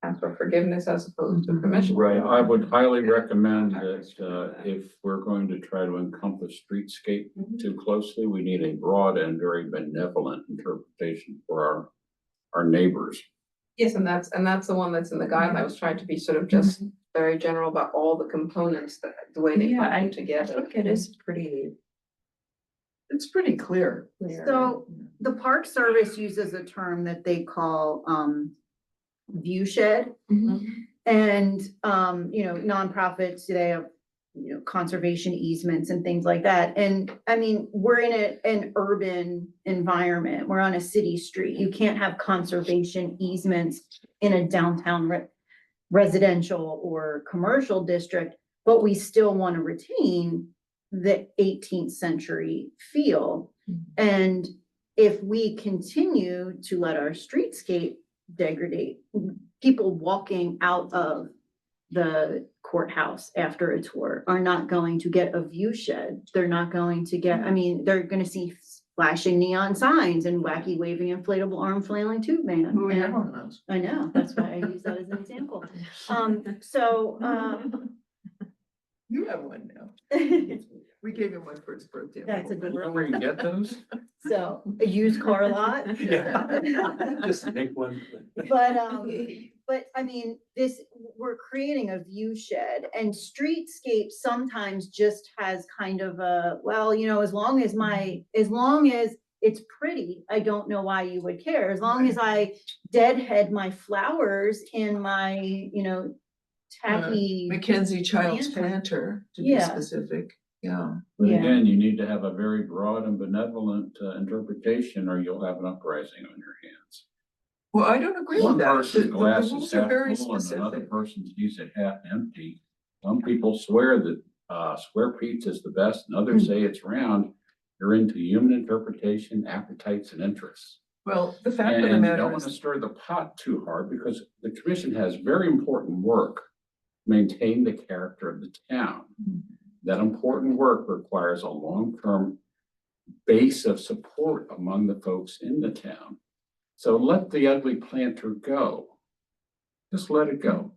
ask for forgiveness as opposed to permission. Right, I would highly recommend that, if we're going to try to encompass streetscape too closely, we need a broad and very benevolent interpretation for our neighbors. Yes, and that's the one that's in the guideline. I was trying to be sort of just very general about all the components, the way they Yeah, I function I together. think it is pretty It's pretty clear. clear. So the Park Service uses a term that they call, view shed. Mhm. And, nonprofits today have, conservation easements and things like that. And I mean, we're in an urban environment. We're on a city street. You can't have conservation easements in a downtown residential or commercial district, but we still want to retain the 18th century feel. And if we continue to let our streetscape degrade, people walking out of the courthouse after a tour are not going to get a view shed. They're not going to get, I mean, they're gonna see flashing neon signs and wacky waving inflatable arm flailing tube man. Who we have And- on those? I know, that's why I use that as an example. So, You have one now. We gave him one for his birthday. That's a good You know where you can get those? so a used car lot. Just make one. But I mean, we're creating a view shed and streetscape sometimes just has kind of a, well, you know, as long as it's pretty, I don't know why you would care. As long as I deadhead my flowers in my, you know, tacky. Mackenzie Child's Lantern. planter, to be Yeah. specific, yeah. But Yeah. again, you need to have a very broad and benevolent interpretation or you'll have an uprising on your hands. Well, I don't agree One with that. person's The glass is rules are half very full and another specific. person sees it half empty. Some people swear that square pizza is the best and others say it's round. You're into human interpretation, appetites and interests. Well, the fact of the And you matter don't want to is, stir the pot too hard because the commission has very important work. to Maintain the character of the town. That important work requires a long-term base of support among the folks in the town. So let the ugly planter go. Just let it go.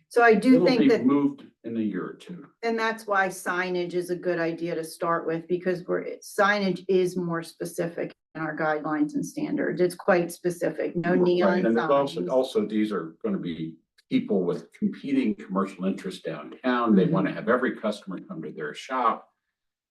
So I do It'll think be that, moved in a year or two. and that's why signage is a good idea to start with, because signage is more specific in our guidelines and standards. It's quite specific, no Right, neon and there's signs. also, these are gonna be people with competing commercial interests downtown. They wanna have every customer come to their shop.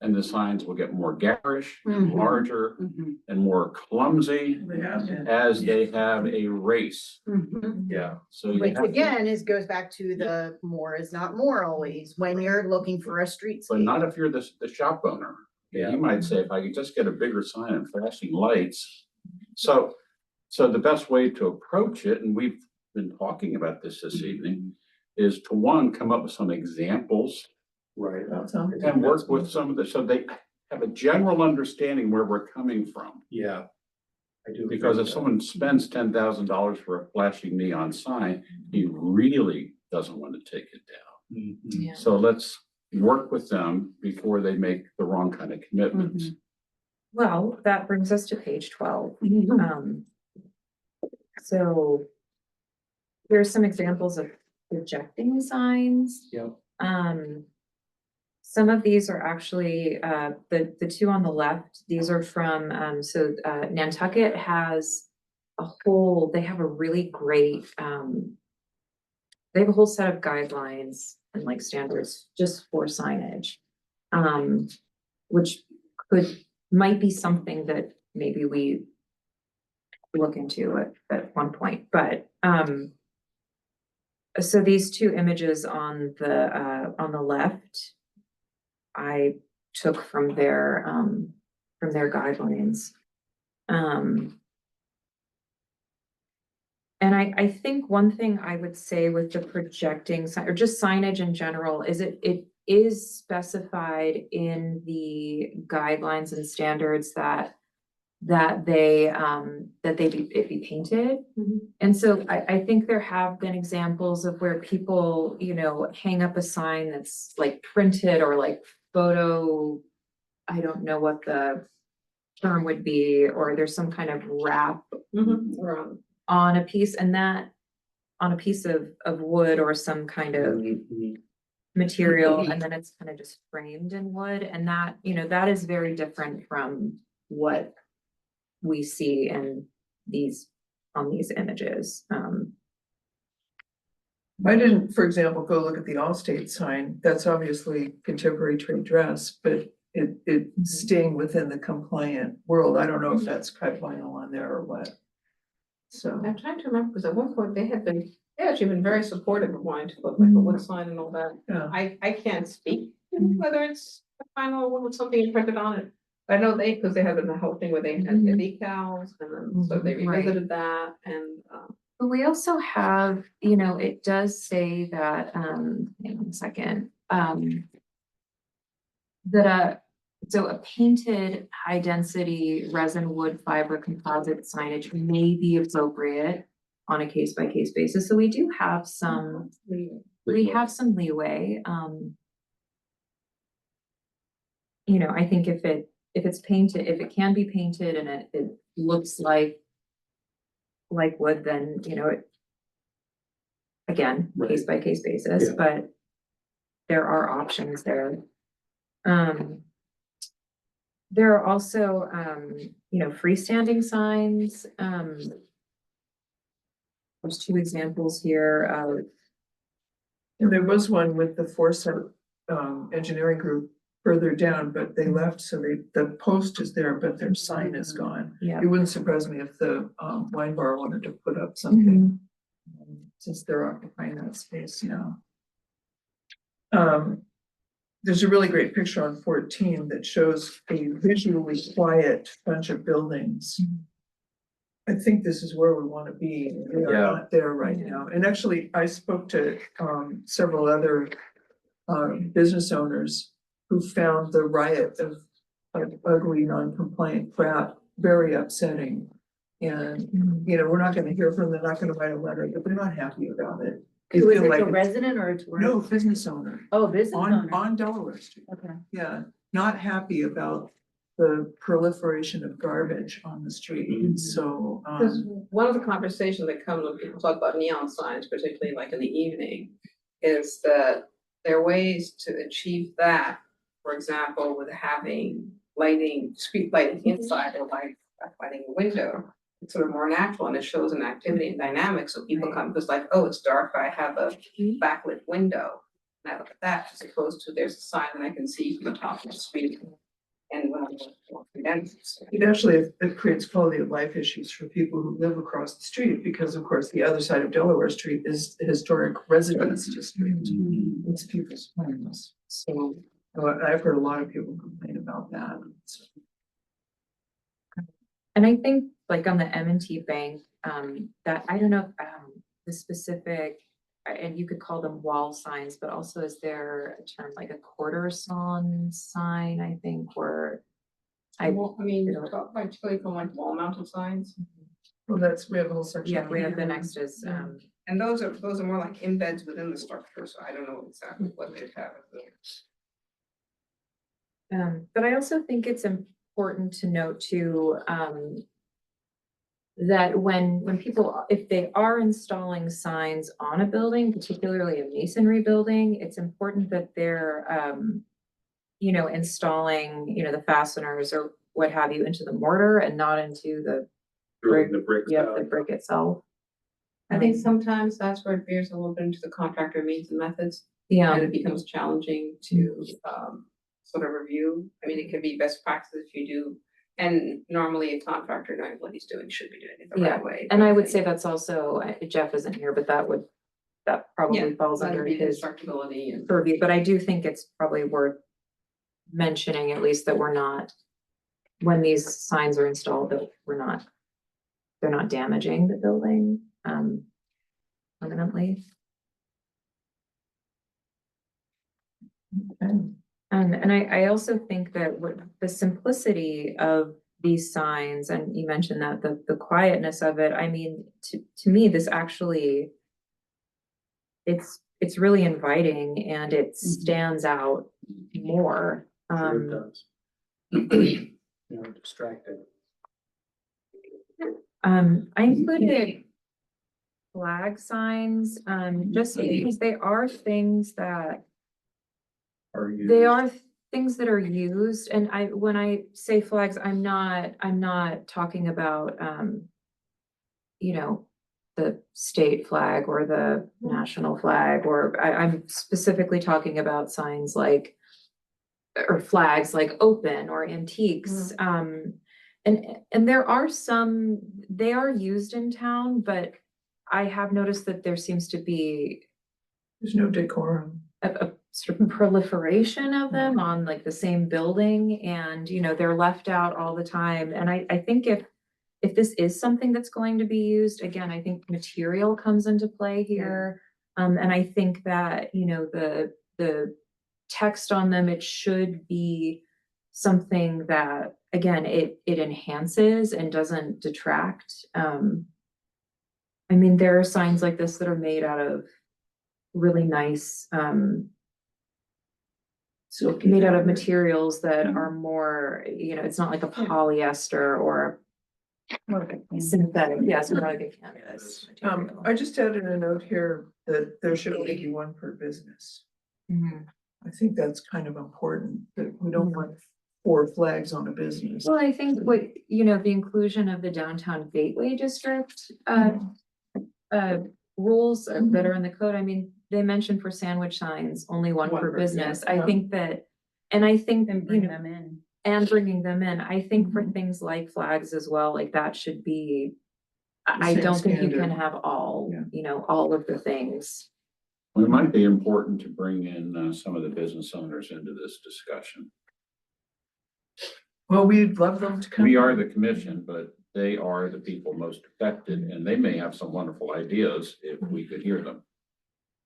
And the signs will get more garish, and Mhm. larger, Mhm, and more clumsy they have been. as they have a race. mhm. Yeah. So you Which have to, again goes back to the more is not more always, when you're looking for a streetscape. but not if you're the shop owner. Yeah. You might say, if I could just get a bigger sign and flashing lights. So the best way to approach it, and we've been talking about this evening, is to one, come up with some examples Right. and work with some of the, so they have a general understanding where we're coming from. Yeah. I do. agree Because with if that. someone spends $10,000 for a flashing neon sign, he really doesn't want to take it down. Mhm. Yeah. So let's work with them before they make the wrong kind of commitments. Well, that brings us to page 12. So here's some examples of projecting signs. Yep. Some of these are actually, the two on the left, these are from, Nantucket has they have a really great, they have a whole set of guidelines and like standards just for signage. Which might be something that maybe we look into at one point, but, so these two images on the left, I took from their guidelines. And I think one thing I would say with the projecting or just signage in general is it is specified in the guidelines and standards that it be painted. And so I think there have been examples of where people, you know, hang up a sign that's like printed or like photo, I don't know what the term would be, or there's some kind of wrap Right. on a piece on a piece of wood or some kind of Mhm. material, and then it's kind of just framed in wood, and that, you know, that is very different from what we see in on these images. I didn't, for example, go look at the Allstate sign. That's obviously contemporary trade dress, but it's staying within the compliant world. I don't know if that's cut vinyl on there or what. So, I'm trying to remember, because at one point they actually been very supportive of wanting to put like a wood sign and all that. yeah. I can't speak to whether it's a final or with something printed on it. But I know because they had the whole thing where they had the decals and then, so they Right. revisited that and, But we also have, you know, it does say that, hang on a second, so a painted high density resin wood fiber composite signage may be appropriate on a case by case basis. So we do have some we have some leeway, you know, I think if it's painted, if it can be painted and it looks like wood, then, you know, it again, Right. case by case basis, Yeah. but there are options there. There are also, you know, freestanding signs, there's two examples here of, And there was one with the Foresight engineering group further down, but they left, so the post is there, but their sign is gone. yeah. It wouldn't surprise me if the wine bar wanted to put up something, since they're occupying that space now. There's a really great picture on 14 that shows a visually quiet bunch of buildings. I think this is where we want to be. We are Yeah. not there right now. And actually, I spoke to several other business owners who found the riot of ugly, non-compliant crap very upsetting. And, you know, we're not gonna hear from them, they're not gonna write a letter, but they're not happy about it. They Who is feel it, like a it's- resident or a tourist? No, business owner Oh, business owner. on Delaware Street. Okay. Yeah, not happy about the proliferation of garbage on the street, Mhm. so, Because one of the conversations that comes when people talk about neon signs, particularly like in the evening, is that there are ways to achieve that. For example, with having lighting, street lighting inside or lighting a window. It's sort of more natural and it shows an activity and dynamic, so people Right. come, it's like, oh, it's dark, but I have a backlit window. And I look at that as opposed to there's a sign that I can see from the top of the street. And when I'm walking down. it actually, it creates quality of life issues for people who live across the street, because of course, the other side of Delaware Street is the historic residence district. It's people's homes, so I've heard a lot of people complain about that. So, And I think like on the M&T Bank, that, I don't know, if, the specific, and you could call them wall signs, but also is there a term like a quarter sawn sign, I think, where Well, I mean, you know, talk about particularly from like wall mounted signs, well, we have a whole section. yeah, we have the next is, and those are more like embeds within the structure, so I don't know exactly what they have. but I also think it's important to note too, that when people, if they are installing signs on a building, particularly a masonry building, it's important that they're, you know, installing, you know, the fasteners or what have you into the mortar and not into the Drilling the bricks yeah, out. the brick itself. I think sometimes that's where it veers a little bit into the contractor means and methods, Yeah, and it becomes challenging to sort of review. I mean, it could be best practices if you do, and normally a contractor knowing what he's doing should be doing it the Yeah, right way. and I but would think- say that's also, Jeff isn't here, but that probably Yeah, falls that under would be his constructability and. purview, but I do think it's probably worth mentioning at least that we're not, when these signs are installed, that they're not damaging the building, permanently. And I also think that what the simplicity of these signs, and you mentioned that the quietness of it, I mean, to me, this actually, it's really inviting and it stands out more. Sure it does. You know, distracting. I included flag signs, just because they are things that they are things that are used, and when I say flags, I'm not talking about, you know, the state flag or the national flag, or I'm specifically talking about signs like, or flags like open or antiques. And there are some, they are used in town, but I have noticed that there seems to be There's no decorum. a sort of proliferation of them on like the same building, and, you know, they're left out all the time. And I think if this is something that's going to be used, again, I think material comes into play here. And I think that, you know, the text on them, it should be something that, again, it enhances and doesn't detract. I mean, there are signs like this that are made out of really nice, Silky made out of fabric. materials that Mhm. are more, it's not like a polyester or synthetic, yes, more like a canvas material. I just added a note here that there should only be one per business. Mhm. I think that's kind of important, that we don't want 4 flags on a business. Well, I think the inclusion of the downtown gateway district, rules that are in the code, I mean, they mentioned for sandwich signs, only one One per per, yeah, business. I yeah. think that, and I think, And you bring know, them in. and bringing them in, I think for Mhm. things like flags as well, like that should be. The I same don't think you can standard. have all, Yeah. all of the things. It might be important to bring in some of the business owners into this discussion. Well, we'd love them to come. We are the commission, but they are the people most affected, and they may have some wonderful ideas if we could hear them.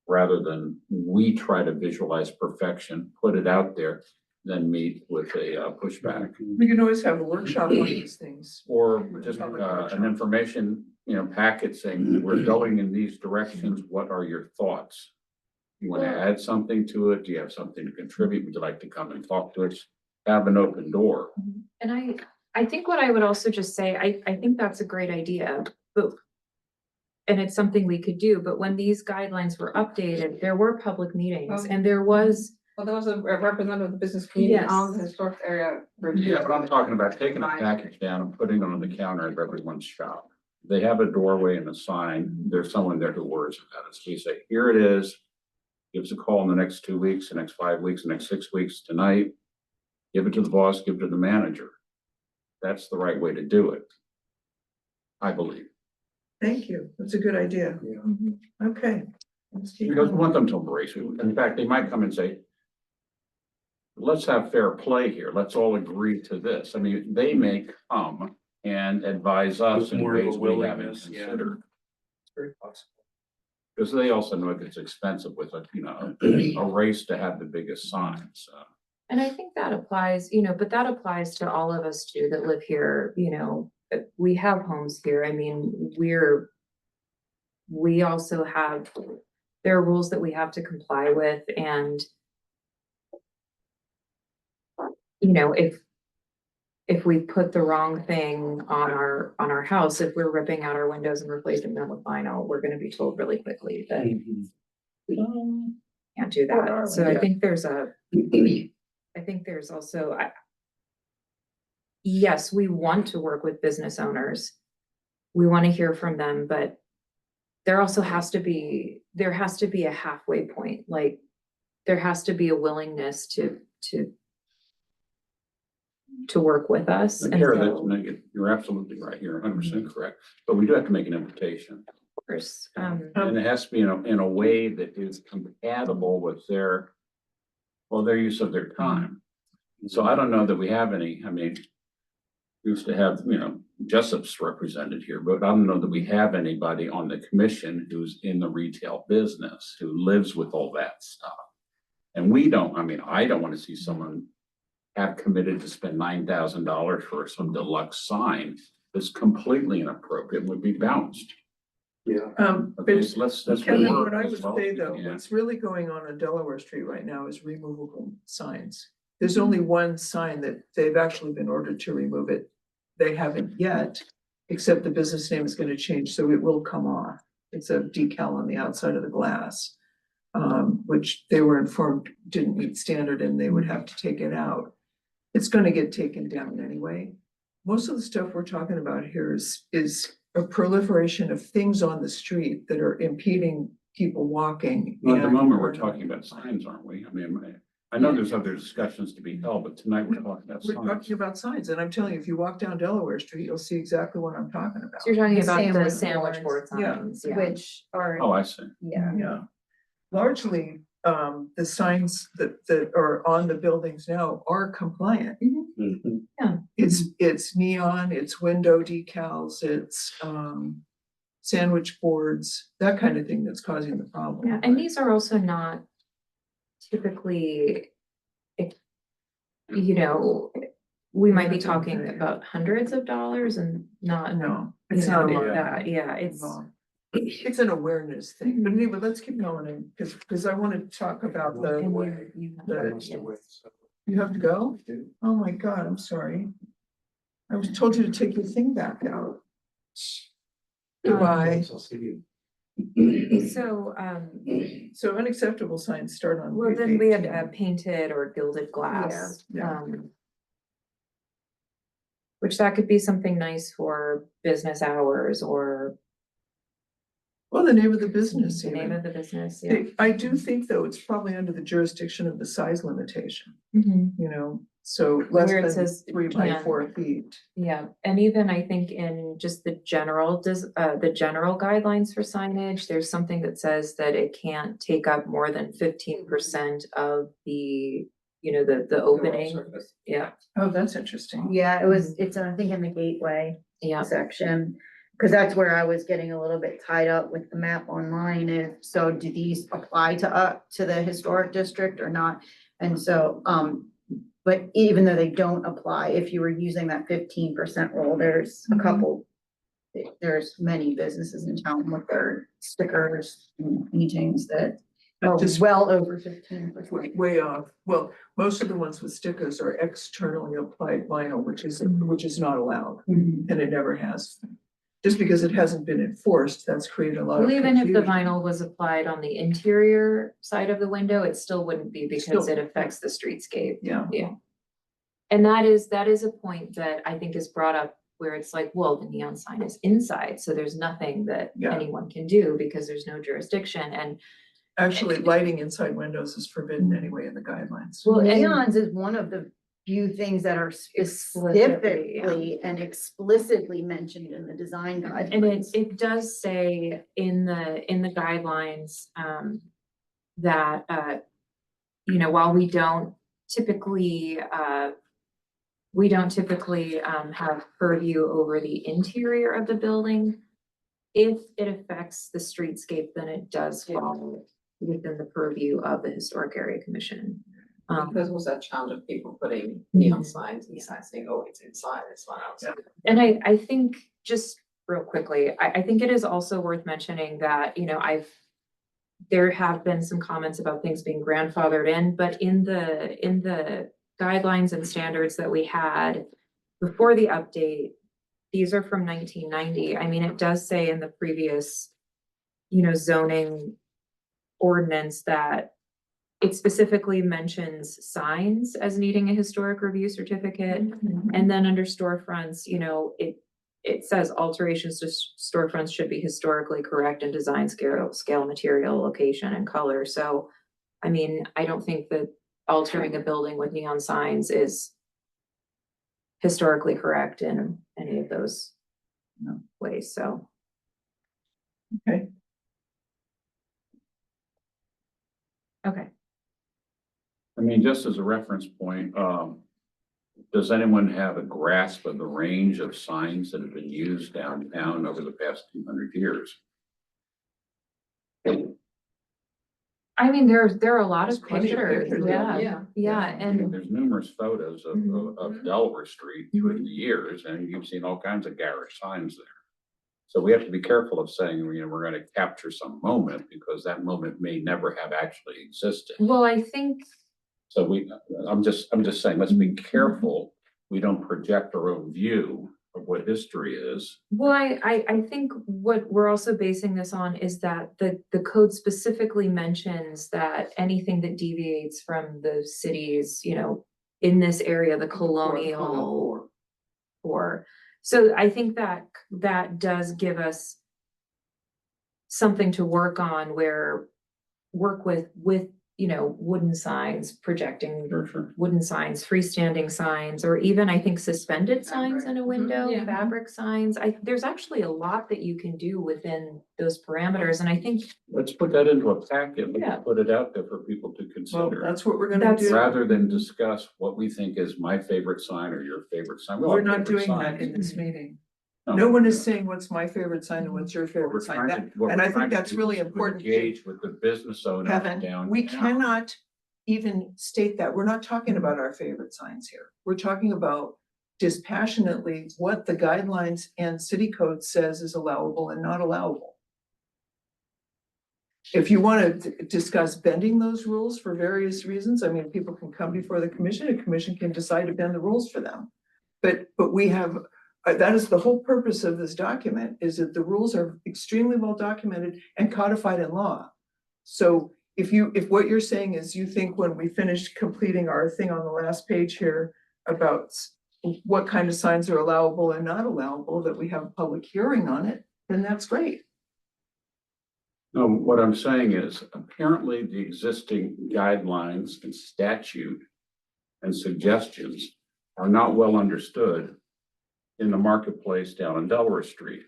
Rather than we try to visualize perfection, put it out there, then meet with a pushback. We can always have a workshop on these things. Or just an information, packet saying, we're going in these directions, what are your thoughts? You want to add something to it? Do you have something to contribute? Would you like to come and talk to us? Have an open door. And I think what I would also just say, I think that's a great idea, but. And it's something we could do, but when these guidelines were updated, there were public meetings and there was. Well, there was a representative of the business community Yes. on the historic area. review. Yeah, but I'm talking about taking a package down and putting it on the counter of everyone's shop. They have a doorway and a sign. There's someone there who worries about it. So we say, here it is. Give us a call in the next 2 weeks, the next 5 weeks, the next 6 weeks, tonight. Give it to the boss, give it to the manager. That's the right way to do it. I believe. Thank you. That's a good idea. Okay. Let's keep We don't going. want them to embrace it. In fact, they might come and say, let's have fair play here. Let's all agree to this. I mean, they may come and advise us in More of a ways we haven't willingness, yeah. considered. It's very possible. Because they also know it gets expensive with a race to have the biggest signs. And I think that applies, but that applies to all of us too that live here, we have homes here. I mean, we also have, there are rules that we have to comply with and if we put the wrong thing on our house, if we're ripping out our windows and replacing them with vinyl, we're gonna be told really quickly that we can't do that. So I think there's also, yes, we want to work with business owners. We want to hear from them, but there also has to be a halfway point, like there has to be a willingness to work with us. And Kara, so, you're absolutely right. You're 100% correct. But we do have to make an invitation. of course, And it has to be in a way that is compatible with their use of their time. So I don't know that we have any, we used to have, Jessup's represented here, but I don't know that we have anybody on the commission who's in the retail business, who lives with all that stuff. And I don't want to see someone have committed to spend $9,000 for some deluxe sign that's completely inappropriate and would be bounced. Yeah. Okay, But so let's Kevin, work what I as would well as say we though, can. what's really going on Delaware Street right now is removable signs. There's only one sign that they've actually been ordered to remove it. They haven't yet, except the business name is gonna change, so it will come off. It's a decal on the outside of the glass. Which they were informed didn't meet standard and they would have to take it out. It's gonna get taken down anyway. Most of the stuff we're talking about here is a proliferation of things on the street that are impeding people walking. Well, at the and- moment, we're talking about signs, aren't we? I know there's other discussions to be held, but tonight we're talking about We're signs. talking about signs, and I'm telling you, if you walk down Delaware Street, you'll see exactly what I'm talking so about. you're talking The about the sandwich sandwich board boards. Yeah. signs, yeah. Which are, Oh, I see. yeah. Yeah. Largely, the signs that are on the buildings now are compliant. It's neon, it's window decals, it's sandwich boards, that kind of thing that's causing the problem. Yeah, and these are also not typically, we might be talking about hundreds of dollars and not, No, you it's know, not a lot. that, yeah, it's, Involved. it's an awareness thing, but anyway, let's keep going, because I want to talk about the, you have to go? Oh my God, I'm sorry. I was told you to take your thing back out. Goodbye. So, So unacceptable signs start on. well, page then we had 18. painted or gilded glass. Yeah. Which that could be something nice for business hours or Well, the name of the business. the name even. of the business, yeah. I do think, though, it's probably under the jurisdiction of the size limitation, Mhm. you know, so less Where it than says 3 by 4 feet. Yeah, and even I think in just the general guidelines for signage, there's something that says that it can't take up more than 15% of the, the opening. Yeah, Oh, that's interesting. Yeah, it's, I think in the gateway yeah. section, because that's where I was getting a little bit tied up with the map online. So do these apply to the historic district or not? And so, but even though they don't apply, if you were using that 15% rule, there's a couple. There's many businesses in town with their stickers and paintings that are Just well over 15%. way off. Well, most of the ones with stickers are externally applied vinyl, which is not allowed, Mhm. and it never has. Just because it hasn't been enforced, that's created a lot of Well, even if the confusion. vinyl was applied on the interior side of the window, it still wouldn't be because Still- it affects the streetscape. Yeah. Yeah. And that is a point that I think is brought up where it's like, well, the neon sign is inside, so there's nothing that Yeah. anyone can do because there's no jurisdiction and. Actually, lighting inside windows is forbidden anyway in the guidelines. Well, and- Neons is one of the few things that are specifically and explicitly mentioned in the design guidelines. And it does say in the guidelines, that, while we don't typically, have purview over the interior of the building. If it affects the streetscape, then it does fall within the purview of the Historic Area Commission. Because was that challenge of people putting neon Mhm. signs inside saying, oh, it's inside, it's not outside. And I think just real quickly, I think it is also worth mentioning that, there have been some comments about things being grandfathered in, but in the guidelines and standards that we had before the update, these are from 1990. I mean, it does say in the previous, zoning ordinance that it specifically mentions signs as needing a historic review certificate. And then under storefronts, it says alterations to storefronts should be historically correct in design, scale, material, location, and color. So, I mean, I don't think that altering a building with neon signs is historically correct in any of those ways, so. Okay. Okay. I mean, just as a reference point, does anyone have a grasp of the range of signs that have been used downtown over the past 200 years? I mean, there are a lot of There's plenty of pictures, pictures, yeah, I mean, and there's numerous photos of Delaware Street through the years, and you've seen all kinds of garish signs there. So we have to be careful of saying, we're gonna capture some moment, because that moment may never have actually existed. well, I think, So I'm just saying, let's be careful, we don't project our own view of what history is. well, I think what we're also basing this on is that the code specifically mentions that anything that deviates from the city's, in this area, the colonial or, so I think that does give us something to work on work with, wooden signs, projecting Sure. wooden signs, freestanding signs, or even I think suspended signs in a window, Yeah. fabric signs. There's actually a lot that you can do within those parameters, and I think Let's put that into a packet, Yeah. let's put it out there for people to Well, consider. that's what we're gonna That's- do. Rather than discuss what we think is my favorite sign or your favorite sign. We all We're have not favorite doing that signs. in this meeting. No one is saying what's my favorite sign and what's your What favorite we're sign. trying That, to- what and we're I think trying to that's do really is important. Engage with the business owner Kevin, down. we cannot even state that. We're not talking about our favorite signs here. We're talking about dispassionately what the guidelines and city code says is allowable and not allowable. If you want to discuss bending those rules for various reasons, I mean, people can come before the commission, a commission can decide to bend the rules for them. But we have, that is the whole purpose of this document, is that the rules are extremely well documented and codified in law. So if what you're saying is you think when we finish completing our thing on the last page here about what kind of signs are allowable and not allowable, that we have a public hearing on it, then that's great. No, what I'm saying is apparently the existing guidelines and statute and suggestions are not well understood in the marketplace down in Delaware Street.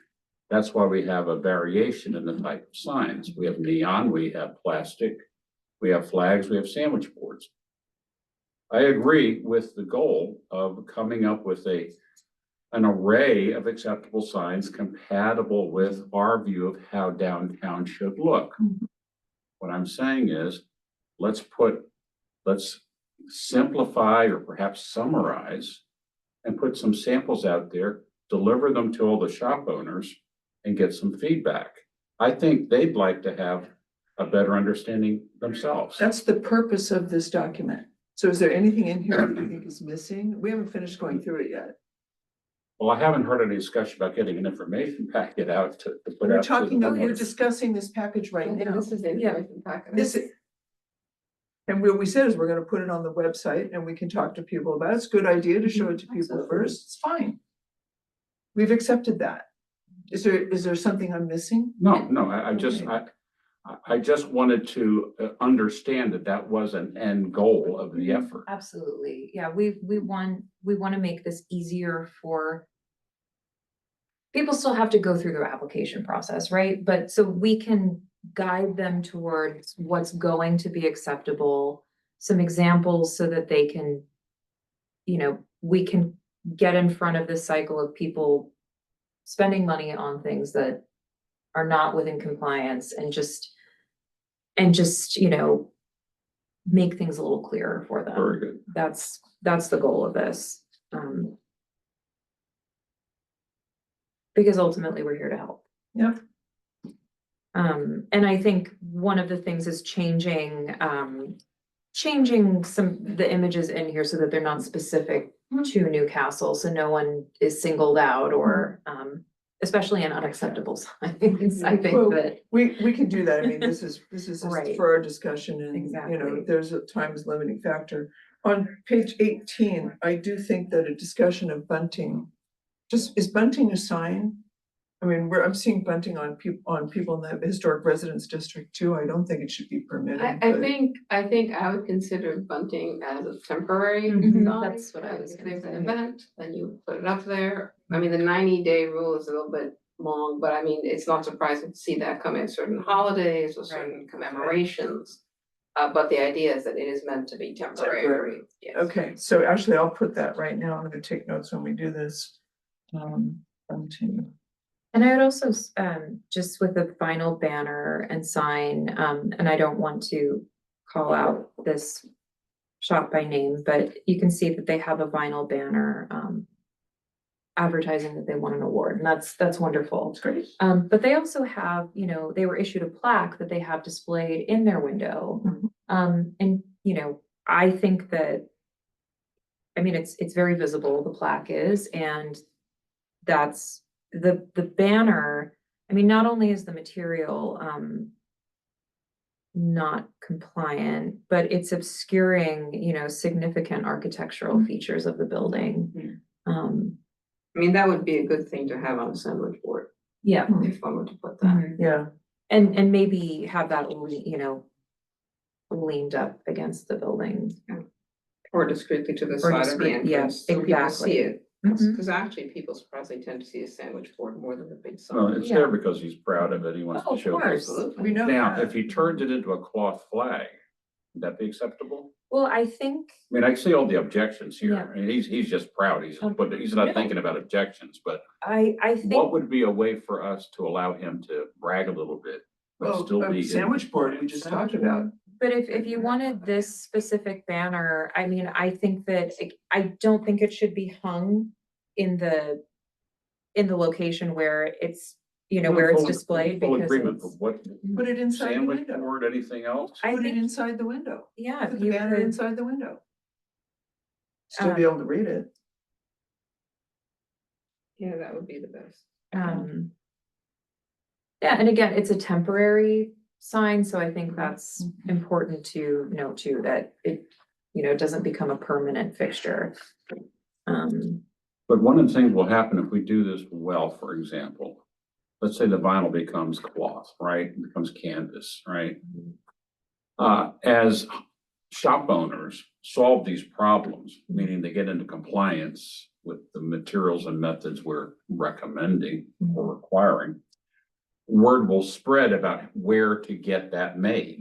That's why we have a variation in the type of signs. We have neon, we have plastic, we have flags, we have sandwich boards. I agree with the goal of coming up with an array of acceptable signs compatible with our view of how downtown should look. What I'm saying is, let's simplify or perhaps summarize and put some samples out there, deliver them to all the shop owners and get some feedback. I think they'd like to have a better understanding themselves. That's the purpose of this document. So is there anything in here that you think is missing? We haven't finished going through it yet. Well, I haven't heard any discussion about getting an information packet out to put We're out. to talking, the we're public. discussing this package right now. This is the information packet. And what we said is we're gonna put it on the website and we can talk to people about it. It's a good idea to show it to people Absolutely. first. It's fine. We've accepted that. Is there something I'm missing? No, I just wanted to understand that was an end goal of the effort. Absolutely. Yeah, we want to make this easier for people still have to go through their application process, right? But so we can guide them towards what's going to be acceptable, some examples so that they can, we can get in front of this cycle of people spending money on things that are not within compliance and just, make things a little clearer for them. Very good. That's the goal of this. Because ultimately we're here to help. Yep. And I think one of the things is changing the images in here so that they're not specific to Newcastle, so no one is singled out or, especially in unacceptable signs. I think Well, that, We can do that. I mean, this is just Right. for our discussion and, Exactly. there's a times limiting factor. On page 18, I do think that a discussion of bunting, is bunting a sign? I mean, I'm seeing bunting on people in the historic residence district too. I don't think it should be permitted. I but- think I would consider bunting as a temporary Mhm, sign. that's what I was If gonna there's an say. event, then you put it up there. I mean, the 90-day rule is a little bit long, but I mean, it's not surprising to see that come in certain holidays or certain commemorations. But the idea is that it is meant to be temporary. Temporary. Yes. Okay, so actually I'll put that right now. I'm gonna take notes when we do this. Bunting. and I would also, just with the final banner and sign, and I don't want to call out this shop by name, but you can see that they have a vinyl banner, advertising that they won an award, and that's wonderful. That's great. But they also have, they were issued a plaque that they have displayed in their window. And, I think that, I mean, it's very visible, the plaque is, and that's the banner. I mean, not only is the material, not compliant, but it's obscuring, significant architectural features of the building. I mean, that would be a good thing to have on a sandwich board, Yeah. if one were to put that. Yeah, And maybe have that, leaned up against the building. Or discreetly to the Or side of the discreet- yeah, entrance, so people see it. Mhm. Cause actually, people surprisingly tend to see a sandwich board more than a big Well, sign. it's there because he's proud of it. He wants Oh, to of show. course. Absolutely. we know. Now, that. if he turned it into a cloth flag, would that be acceptable? Well, I think, I mean, I see all the objections here. Yeah. I mean, he's just proud. He's not thinking about objections, but I what think, would be a way for us to allow him to brag a little bit? But Well, still a be. sandwich board we just talked about. but if you wanted this specific banner, I mean, I think that, I don't think it should be hung in the location where it's you know, where it's Full- displayed Full because agreement, it's- but what, Put it inside the sandwich window. board, anything else? I Put it think- inside the window. yeah, Put if the you banner could, inside the window. Still be Um, able to read it. Yeah, that would be the best. um. Yeah, and again, it's a temporary sign, so I think that's important to note too, that it, you know, doesn't become a permanent fixture. But one of the things will happen if we do this well, for example, let's say the vinyl becomes cloth, right? It becomes canvas, right? As shop owners solve these problems, meaning they get into compliance with the materials and methods we're recommending or requiring, word will spread about where to get that made.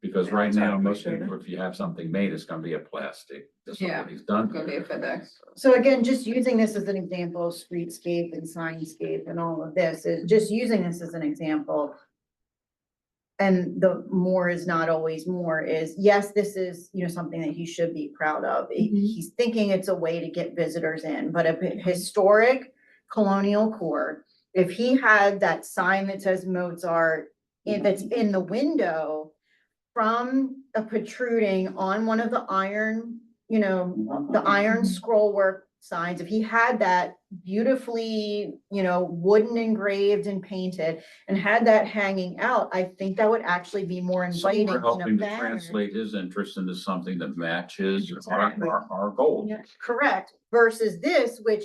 Because right now, most people, if you have something made, it's gonna be a plastic, that Yeah. somebody's done. It's gonna be a FedEx. So again, just using this as an example, of streetscape and signscape and all of this, is just using this as an example. And the more is not always more is, yes, this is, you know, something that he should be proud of. He's thinking it's a way to get visitors in, but a historic colonial core, if he had that sign that says Mozart, if it's in the window from a protruding on one of the iron, you know, the iron scroll work signs, if he had that beautifully, you know, wooden engraved and painted and had that hanging out, I think that would actually be more So inviting we're in a helping to banner. translate his interest into something that matches Exactly. our goals. Yeah, correct, versus this, which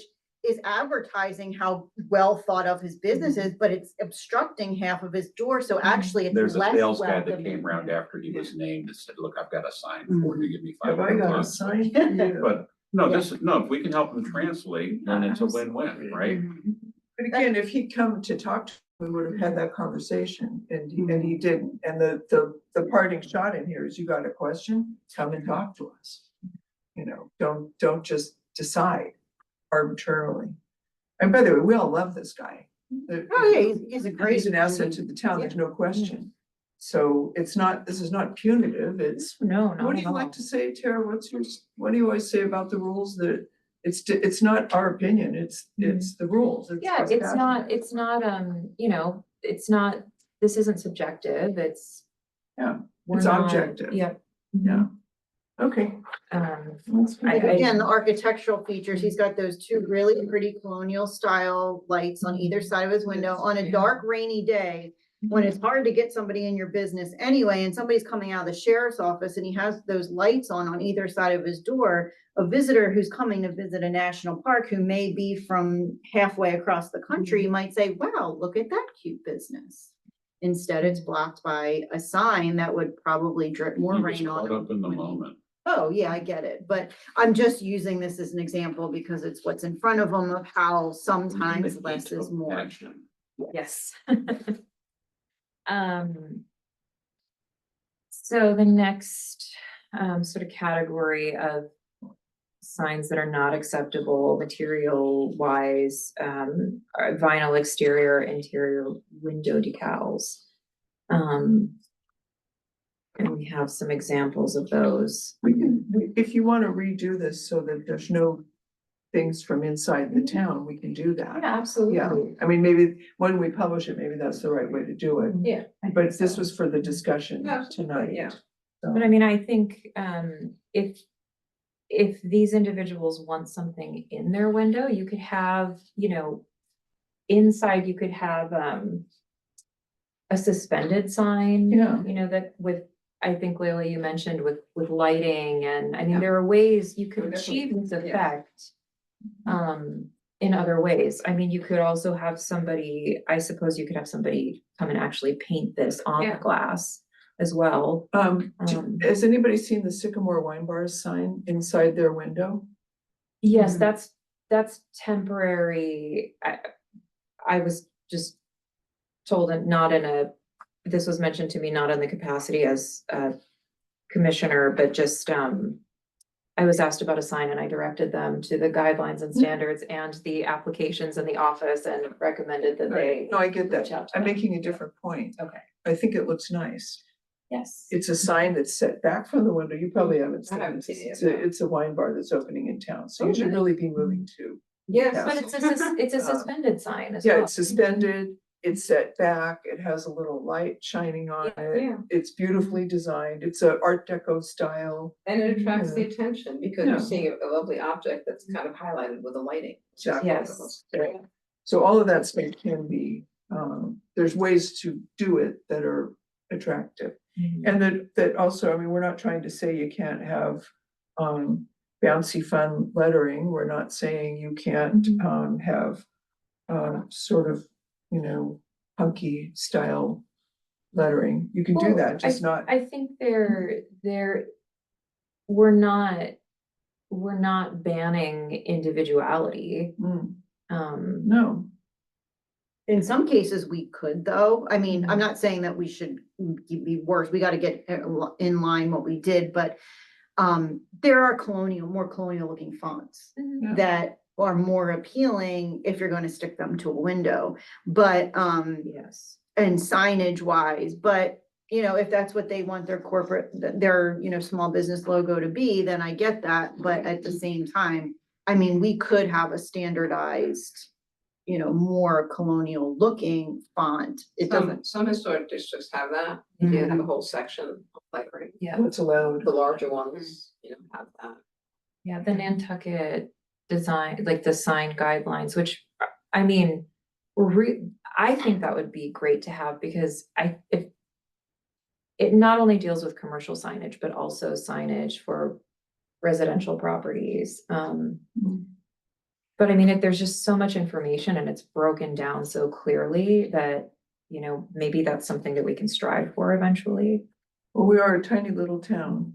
is advertising how well thought of his business is, but it's obstructing half of his door, so actually it's There's a less sales guy that welcoming. came around after he was named and said, look, I've got a sign for you, give me Have I got a $500. sign for you? But no, if we can help him translate, then it's a win-win, right? But again, if he'd come to talk to, we would have had that conversation and he didn't. And the parting shot in here is you got a question, come and talk to us. You know, don't just decide arbitrarily. And by the way, we all love this guy. Oh, yeah, he's a great. He's an asset to the town, there's no question. So it's not, this is not punitive, it's, No, what not do at you all. like to say, Tara? What do you always say about the rules that it's not our opinion, it's the rules. Yeah, what's happening. it's not, you know, it's not, this isn't subjective, it's. Yeah, we're it's not- objective. Yep. Yeah. Okay. Um, Like, again, the architectural features, he's got those two really pretty colonial style lights on either side of his window on a dark rainy day. When it's hard to get somebody in your business anyway, and somebody's coming out of the sheriff's office and he has those lights on either side of his door. A visitor who's coming to visit a national park who may be from halfway across the country might say, wow, look at that cute business. Instead, it's blocked by a sign that would probably drip more He was rain on caught up in the it. moment. Oh, yeah, I get it, but I'm just using this as an example because it's what's in front of them of how sometimes less is more. Action. yes. Um. So the next, sort of category of signs that are not acceptable material wise, are vinyl exterior, interior window decals. And we have some examples of those. If you want to redo this so that there's no things from inside the town, we can do that. Yeah, Absolutely. I mean, maybe when we publish it, maybe that's the right way to do it. Yeah. But this was for the discussion Absolutely, tonight. yeah. So- But I mean, I think, if these individuals want something in their window, you could have, you know, inside you could have, a suspended sign. Yeah. You know, that with, I think Leila, you mentioned with lighting and, I mean, there are ways you could Oh, definitely. achieve this Yeah. effect. In other ways. I mean, you could also have somebody, I suppose you could have somebody come and actually paint this on the Yeah. glass as well. Has anybody seen the Sycamore Wine Bar's sign inside their window? Yes, Mhm. that's temporary. I was just told that not in a, this was mentioned to me, not in the capacity as a commissioner, but just, I was asked about a sign and I directed them to the guidelines and standards and the applications in the office and recommended that they. No, I get that. reach out to I'm them. making a different point. Okay. I think it looks nice. Yes. It's a sign that's set back from the window. You probably haven't seen haven't it. seen it It's yet, no. it's a wine bar that's opening in town, so you should Okay. really be moving to Yes. But it's a suspended sign as Yeah, well. it's suspended, it's set back, it has a little light shining on it. Yeah. It's beautifully designed, it's a Art Deco style. And it attracts the attention because Yeah. you're seeing a lovely object that's kind of highlighted with the lighting. Exactly. Yes. Yeah. So all of that stuff can be, there's ways to do it that are attractive. And that also, I mean, we're not trying to say you can't have, bouncy fun lettering. We're not saying you can't, have, sort of, you know, punky style lettering. You can do Well, that, just not, I think we're not banning individuality. Mm, No, In some cases, we could though. I mean, I'm not saying that we should be worse. We gotta get in line what we did, but there are more colonial looking fonts Yeah. that are more appealing if you're gonna stick them to a window. But, yes. and signage wise, but you know, if that's what they want their corporate, their, you know, small business logo to be, then I get that. But at the same time, I mean, we could have a standardized, you know, more colonial looking font. It doesn't, Some historic districts have that. They have a whole section of lettering. Yeah, That's allowed. The larger ones, you know, have that. yeah, the Nantucket design, like the sign guidelines, which, I mean, I think that would be great to have because it not only deals with commercial signage, but also signage for residential properties. But I mean, there's just so much information and it's broken down so clearly that, you know, maybe that's something that we can strive for eventually. Well, we are a tiny little town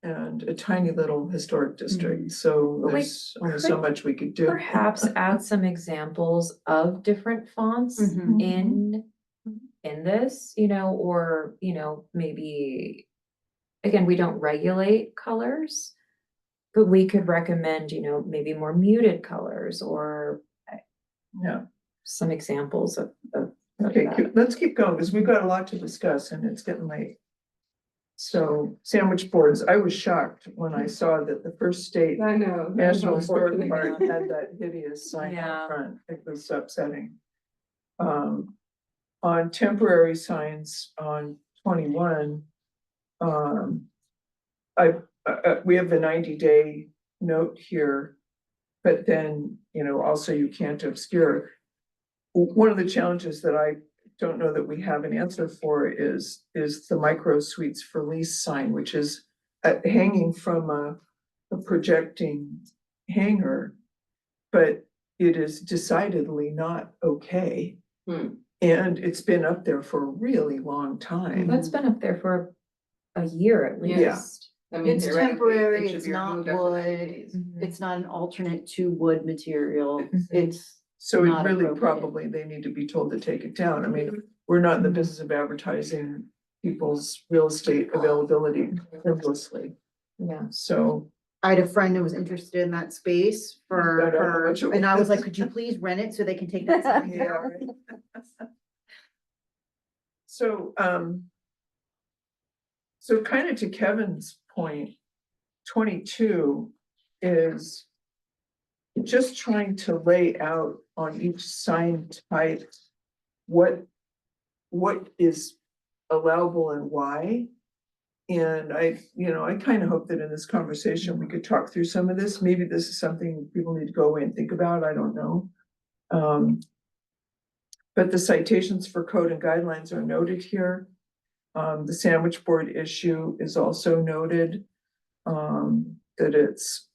and a tiny little historic district, so But we there's only so could much we could do. Perhaps add some examples of different fonts Mhm. in this, you know, or, you know, maybe, again, we don't regulate colors, but we could recommend, you know, maybe more muted colors or Yeah, some examples of okay, that. let's keep going, because we've got a lot to discuss and it's getting late. So sandwich boards, I was shocked when I saw that the first state I know. National Historic Park had that hideous sign Yeah. out front. It was upsetting. On temporary signs on 21, we have the 90-day note here. But then, you know, also you can't obscure. One of the challenges that I don't know that we have an answer for is the micro suites for lease sign, which is hanging from a projecting hanger. But it is decidedly not okay. Hmm. And it's been up there for a really long time. That's been up there for a year at Yeah. least. I mean, It's theoretically, temporary, it should it's be not removed after 90 wood. days. it's not an alternate to wood material. Mhm. It's, So it not really appropriate. probably, they need to be told to take it down. I mean, we're not in the business of advertising people's real estate availability frivolously. Yeah. So, I had a friend who was interested in that space for I don't know her, what you- and I was like, could you please rent it so they can take that sign yeah, down? right. So, so kind of to Kevin's point, 22 is just trying to lay out on each sign type what is allowable and why. And I kind of hope that in this conversation, we could talk through some of this. Maybe this is something people need to go away and think about. I don't know. But the citations for code and guidelines are noted here. The sandwich board issue is also noted. That it's,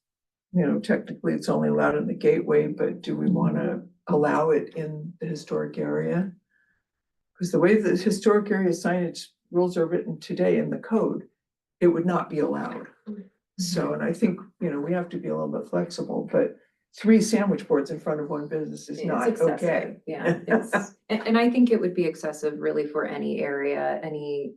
you know, technically it's only allowed in the gateway, but do we want to allow it in the historic area? Because the way the historic area signage rules are written today in the code, it would not be allowed. So, and I think, you know, we have to be a little bit flexible, but 3 sandwich boards in front of one business is It's not excessive, okay. yeah, and I think it would be excessive really for any area, any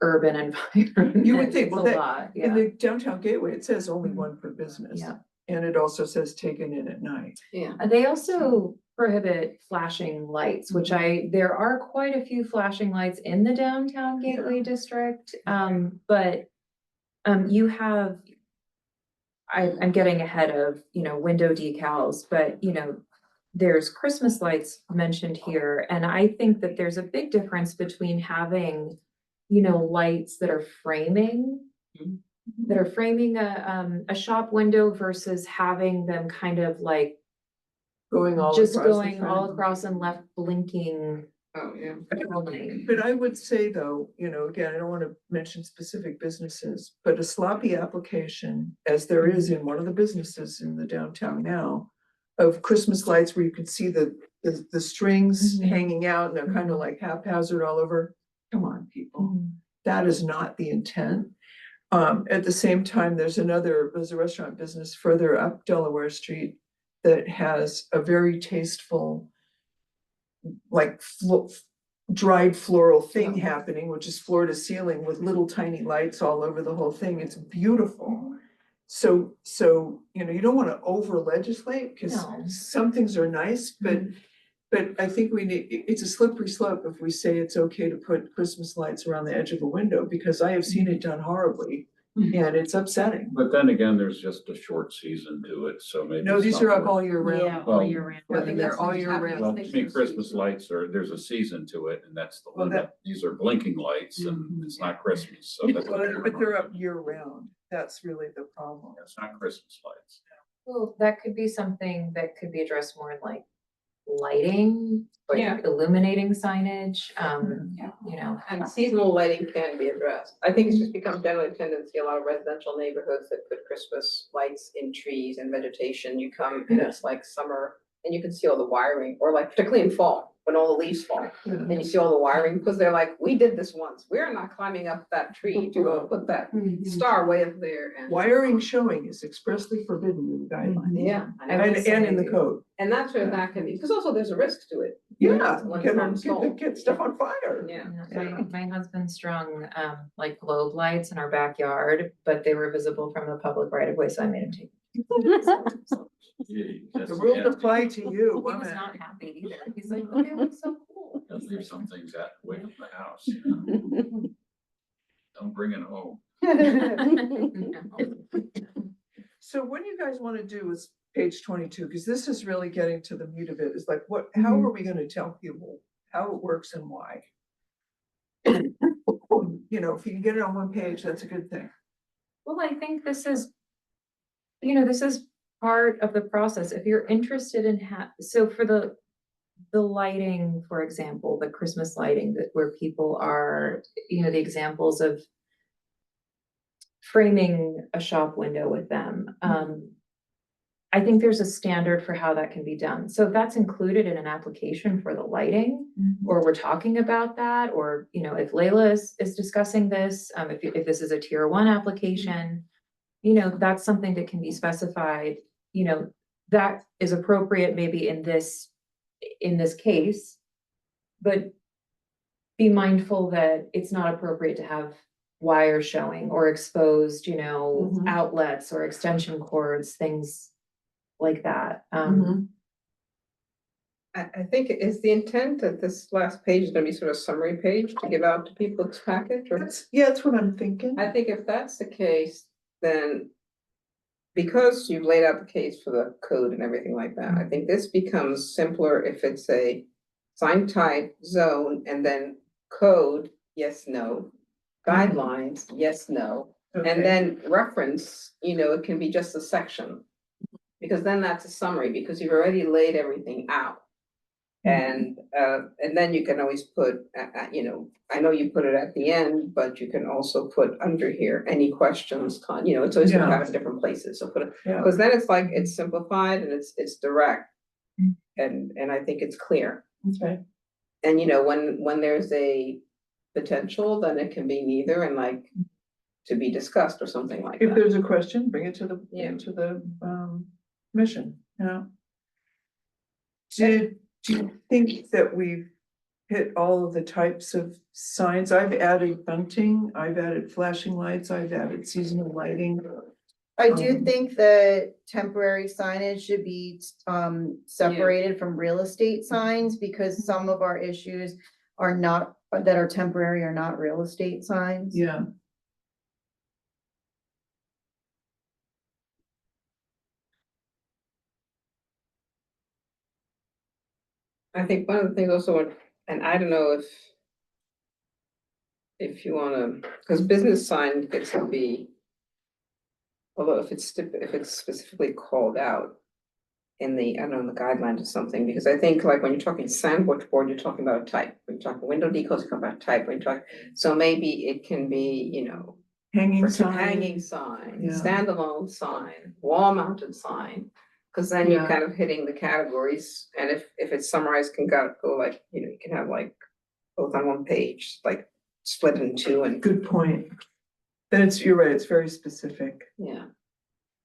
urban environment. You would think, It's well, a that- lot, In yeah, the downtown gateway, it says only Mhm. one per business. yeah. And it also says taken in at night. Yeah. They also prohibit flashing lights, which there are quite a few flashing lights in the downtown gateway district. But you have I'm getting ahead of, window decals, but, there's Christmas lights mentioned here, and I think that there's a big difference between having, lights that are framing a shop window versus having them kind of like Going all just across the going all front. across and left blinking. Oh, yeah. only. But I would say though, again, I don't want to mention specific businesses, but a sloppy application, as there is in one of the businesses in the downtown now, of Christmas lights where you can see the strings Mhm. hanging out and they're kind of like haphazard all over. Come on, people. That is not the intent. At the same time, there's a restaurant business further up Delaware Street that has a very tasteful, like dried floral thing happening, which is floor to ceiling with little tiny lights all over the whole thing. It's beautiful. So, you don't want to over legislate because No. some things are nice, but I think it's a slippery slope if we say it's okay to put Christmas lights around the edge of a window, because I have seen it done horribly and it's upsetting. But then again, there's just a short season to it, so maybe. No, it's these not are up worth- all year round. Yeah, Well, all year round. Yeah, I think they're that's all what's year happening. round. Well, Makes to me, no Christmas sense. lights there's a season to it, and that's the Well, one these are blinking lights and it's not Christmas, so that's. But they're up year round. That's really the problem. It's not Christmas lights. Well, that could be something that could be addressed more in like lighting, like Yeah. illuminating signage, Yeah. And seasonal lighting can be addressed. I think it's just become generally a tendency, a lot of residential neighborhoods that put Christmas lights in trees and vegetation. You come and it's like summer and you can see all the wiring, or like particularly in fall, when all the leaves fall. And you see all the wiring, because they're like, we did this once. We're not climbing up that tree to go put that star way up there. And Wiring showing is expressly forbidden in the guidelines. yeah, And in the code. and that's where that can be, because also there's a risk to it. Yeah, When it's not installed. get stuff on fire. Yeah. My husband strung, like globe lights in our backyard, but they were visible from the public right of way, so I made him take. The rules apply to you, He was woman. not happy either. He's like, "Look, it looks so cool." Let's leave some things out way up the house. You know? Don't bring it home. So what do you guys want to do with page 22? Because this is really getting to the meat of it. Is like, how are we going to tell people how it works and why? If you can get it on one page, that's a good thing. Well, I think this is part of the process. If you're interested in so for the lighting, for example, the Christmas lighting where people are, the examples of framing a shop window with them. I think there's a standard for how that can be done. So if that's included in an application for the lighting, or we're talking about that, or, if Layla is discussing this, if this is a tier 1 application, that's something that can be specified, that is appropriate maybe in this case. But be mindful that it's not appropriate to have wires showing or exposed, Mhm. outlets or extension cords, things like that. I think is the intent that this last page is gonna be sort of summary page to give out to people this package, or? That's what I'm thinking. I think if that's the case, then because you've laid out the case for the code and everything like that, I think this becomes simpler if it's a sign type, zone, and then code, yes, no, guidelines, yes, no, Okay. and then reference, it can be just a section. Because then that's a summary, because you've already laid everything out. And then you can always put, I know you put it at the end, but you can also put under here, any questions, it's always gonna Yeah. have it in different places, so put it, Yeah. because then it's like, it's simplified and it's direct. And I think it's clear. Okay. And when there's a potential, then it can be neither and like to be discussed or something like If that. there's a question, bring it to the, Yeah. mission, Do you think that we've hit all of the types of signs? I've added bunting, I've added flashing lights, I've added seasonal lighting. I do think that temporary signage should be separated from real estate signs, because some of our issues that are temporary are not real estate signs. Yeah. I think one of the things also, and I don't know if you wanna, because business sign gets to be, although if it's specifically called out in the, I don't know, in the guidelines or something, because I think like when you're talking sandwich board, you're talking about a type. When you're talking window decals, you're talking about type. When you're talking, so maybe it can be, you know, Hanging for hanging sign. sign, Yeah. standalone sign, wall mounted sign. Cause then you're Yeah. kind of hitting the categories, and if it's summarized, can go like, you know, you can have like both on one page, like split in two and, Good point. Then you're right, it's very specific. yeah.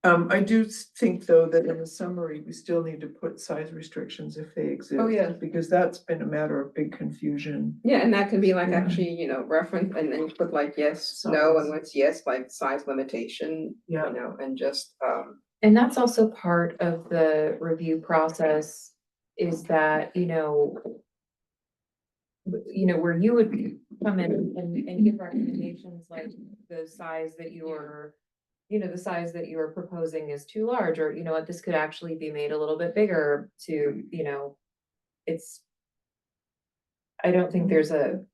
I do think though that in the summary, we still need to put size restrictions if they exist. Oh, yeah. Because that's been a matter of big confusion. Yeah, and that can be like Yeah. actually, you know, reference, and then you put like yes, no, and what's yes, like size limitation, Yeah. you know, and just, And that's also part of the review process, is that, you know, where you would come in and give recommendations like the size that you're, the size that you're proposing is too large, or, you know what, this could actually be made a little bit bigger to, you know, it's, I don't think there's a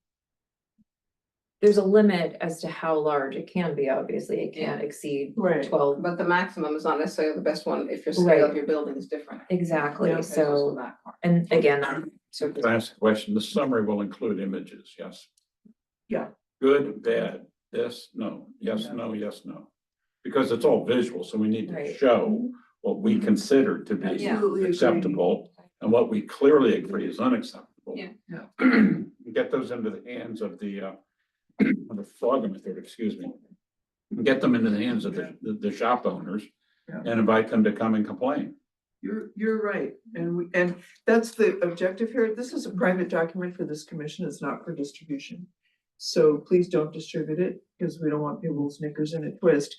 limit as to how large it can be, obviously, it can't exceed Right. 12. but the maximum is not necessarily the best one if your scale of your building is different. Exactly, Yeah. so, That part. and again, I'm so. Can I ask a question? The summary will include images, yes? Yeah. Good, bad, this, no, yes, Yeah. no, yes, no. Because it's all visual, so we need to Right. show what we consider to be Absolutely agree. acceptable and what we clearly agree is unacceptable. Yeah. Yeah. Get those into the hands of the frog method, excuse me. Get them into the hands of the shop owners Yeah. and invite them to come and complain. You're right, and that's the objective here. This is a private document for this commission, it's not for distribution. So please don't distribute it, because we don't want people's knickers in a twist.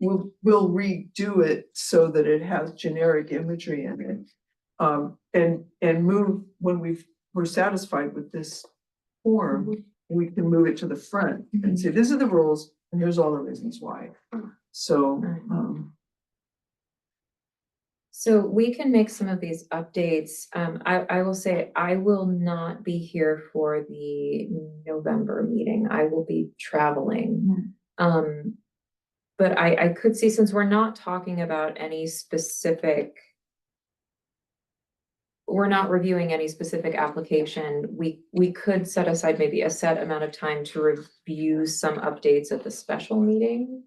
We'll redo it so that it has generic imagery in it. And move, when we're satisfied with this form, we can move it to the front and say, these are the rules, and here's all the reasons why. So, So we can make some of these updates. I will say I will not be here for the November meeting. I will be traveling. But I could see, since we're not talking about any specific, we're not reviewing any specific application, we could set aside maybe a set amount of time to review some updates at the special meeting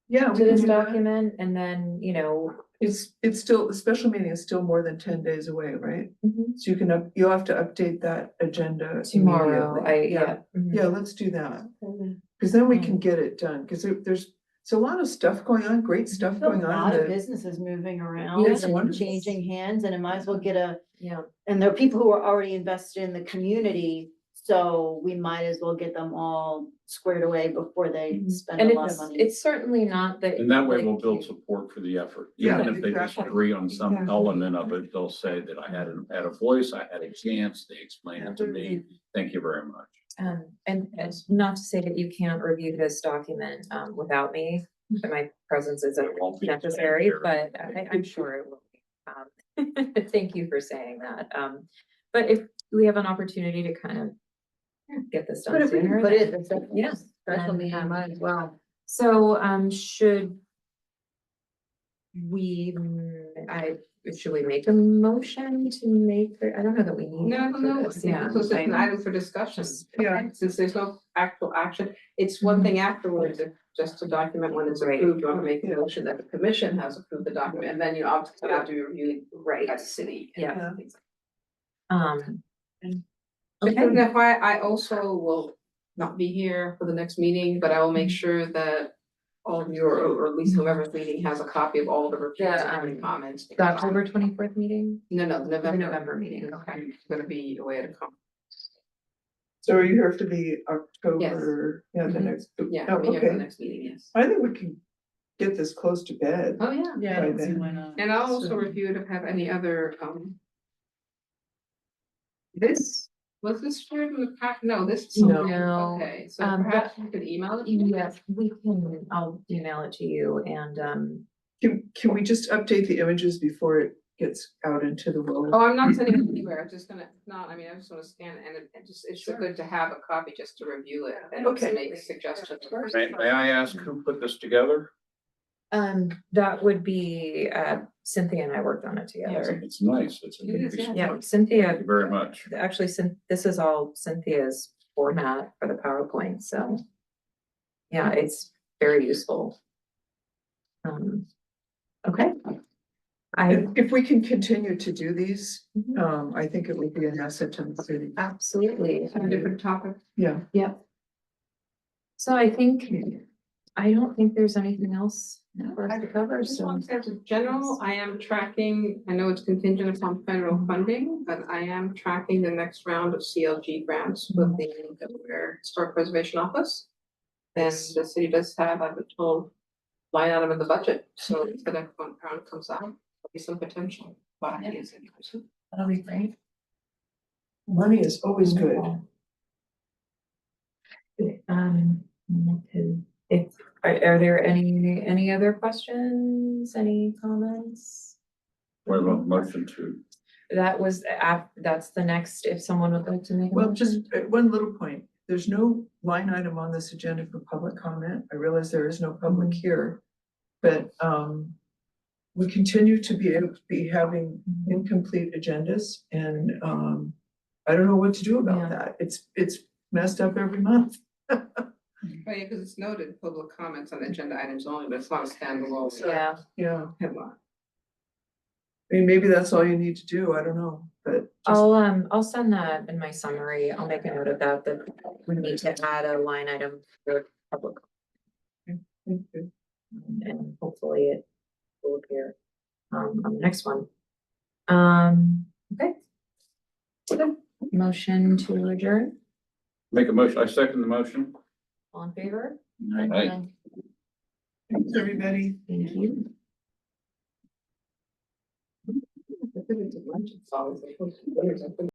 yeah. we to can this do that. document, and then, you know. It's still, the special meeting is still more than 10 days away, right? So you'll have to update that agenda Tomorrow, immediately. Yeah, let's do that, because then we can get it done, because there's a lot of stuff going on, great stuff There's going a on. lot of that- businesses moving around It's and wonderful. changing hands, and it might as well get Yeah. and there are people who are already invested in the community, so we might as well get them all squared away before they spend And a lot of money. it's certainly not that. And that way like, we'll build support for the effort. Yeah, Even if they exactly. disagree on some Exactly. element of it, they'll say that I had a voice, I had a chance, they explained it to me. Thank you very much. And not to say that you can't review this document, without me, that my presence isn't It won't be necessary, necessary. but I'm sure it will be. Thank you for saying that. But if we have an opportunity to kind of get this But done if we can sooner. put it, then- it's definitely Yeah. special And, meeting, might as well. So, should we, should we make a motion to make, I don't know that we need. No, one for no, this, Yeah. so it's an item for discussion. Yeah. Since there's no actual action, it's one thing afterwards, just to document when it's Right. approved, you wanna make a motion that the commission has approved the document, and then you obviously have to review it Right. as a city. and Yeah. things like Okay. And that's why I also will not be here for the next meeting, but I will make sure that all of your, or at least whoever's meeting has a copy of all the reports Yeah, and comments. The October 24th meeting? No, the The November. November meeting, okay. I'm gonna be away at a conference. So are you here for the October? Yeah, the Mhm. next. Yeah, Oh, I'll be here for the okay. next meeting, yes. I think we can get this close to bed. Oh, yeah. Yeah, By I don't see then. why not. And I'll also So- review it if I have any other, this, was this shared in the pack? No, this. is No. No. Okay, so But- perhaps you could email it. to me? Yes, we can, I'll email it to you and, Can we just update the images before it gets out into the world. Oh, I'm not sending it anywhere, I'm just gonna, I mean, I just wanna scan it, and it just, it's so good to have a copy just to review it and Okay. to make suggestions. May I ask who put this together? That would be, Cynthia and I worked on it together. It's nice. It's a It good is, piece of Yeah, work. Cynthia, Thank you very much. actually, this is all Cynthia's format for the PowerPoint, so. Yeah, it's very useful. Okay. If we can continue to do these, Mhm. I think it would be an asset to the city. Absolutely. A different topic. Yeah. Yep. So I don't think there's anything else for us to cover, Just so. want to say, in general, I am tracking, I know it's contingent upon federal funding, but I am tracking the next round of CLG grants with the Delaware Historic Preservation Office. And the city does have, I've been told, line item in the budget, so if the next one round comes out, there'll be some potential. That'll be great. Money is always good. Are there any other questions, any comments? What about motion to? That's the next, if someone would like to make a Well, motion. just one little point. There's no line item on this agenda for public comment. I realize there is no public here. But we continue to be able to be having incomplete agendas and I don't know what to do Yeah. about that. It's messed up every month. Oh, yeah, because it's noted public comments on agenda items only, but it's not a standalone. Yeah, Yeah, Headline. I mean, maybe that's all you need to do. I don't know, but just, I'll send that in my summary. I'll make a note of that we need to add a line item for public and hopefully it will appear on the next one. Okay. Motion to adjourn, Make a motion. I second the motion. all in favor? Aye. thanks, everybody. Thank you. If it is a lunch, it's always.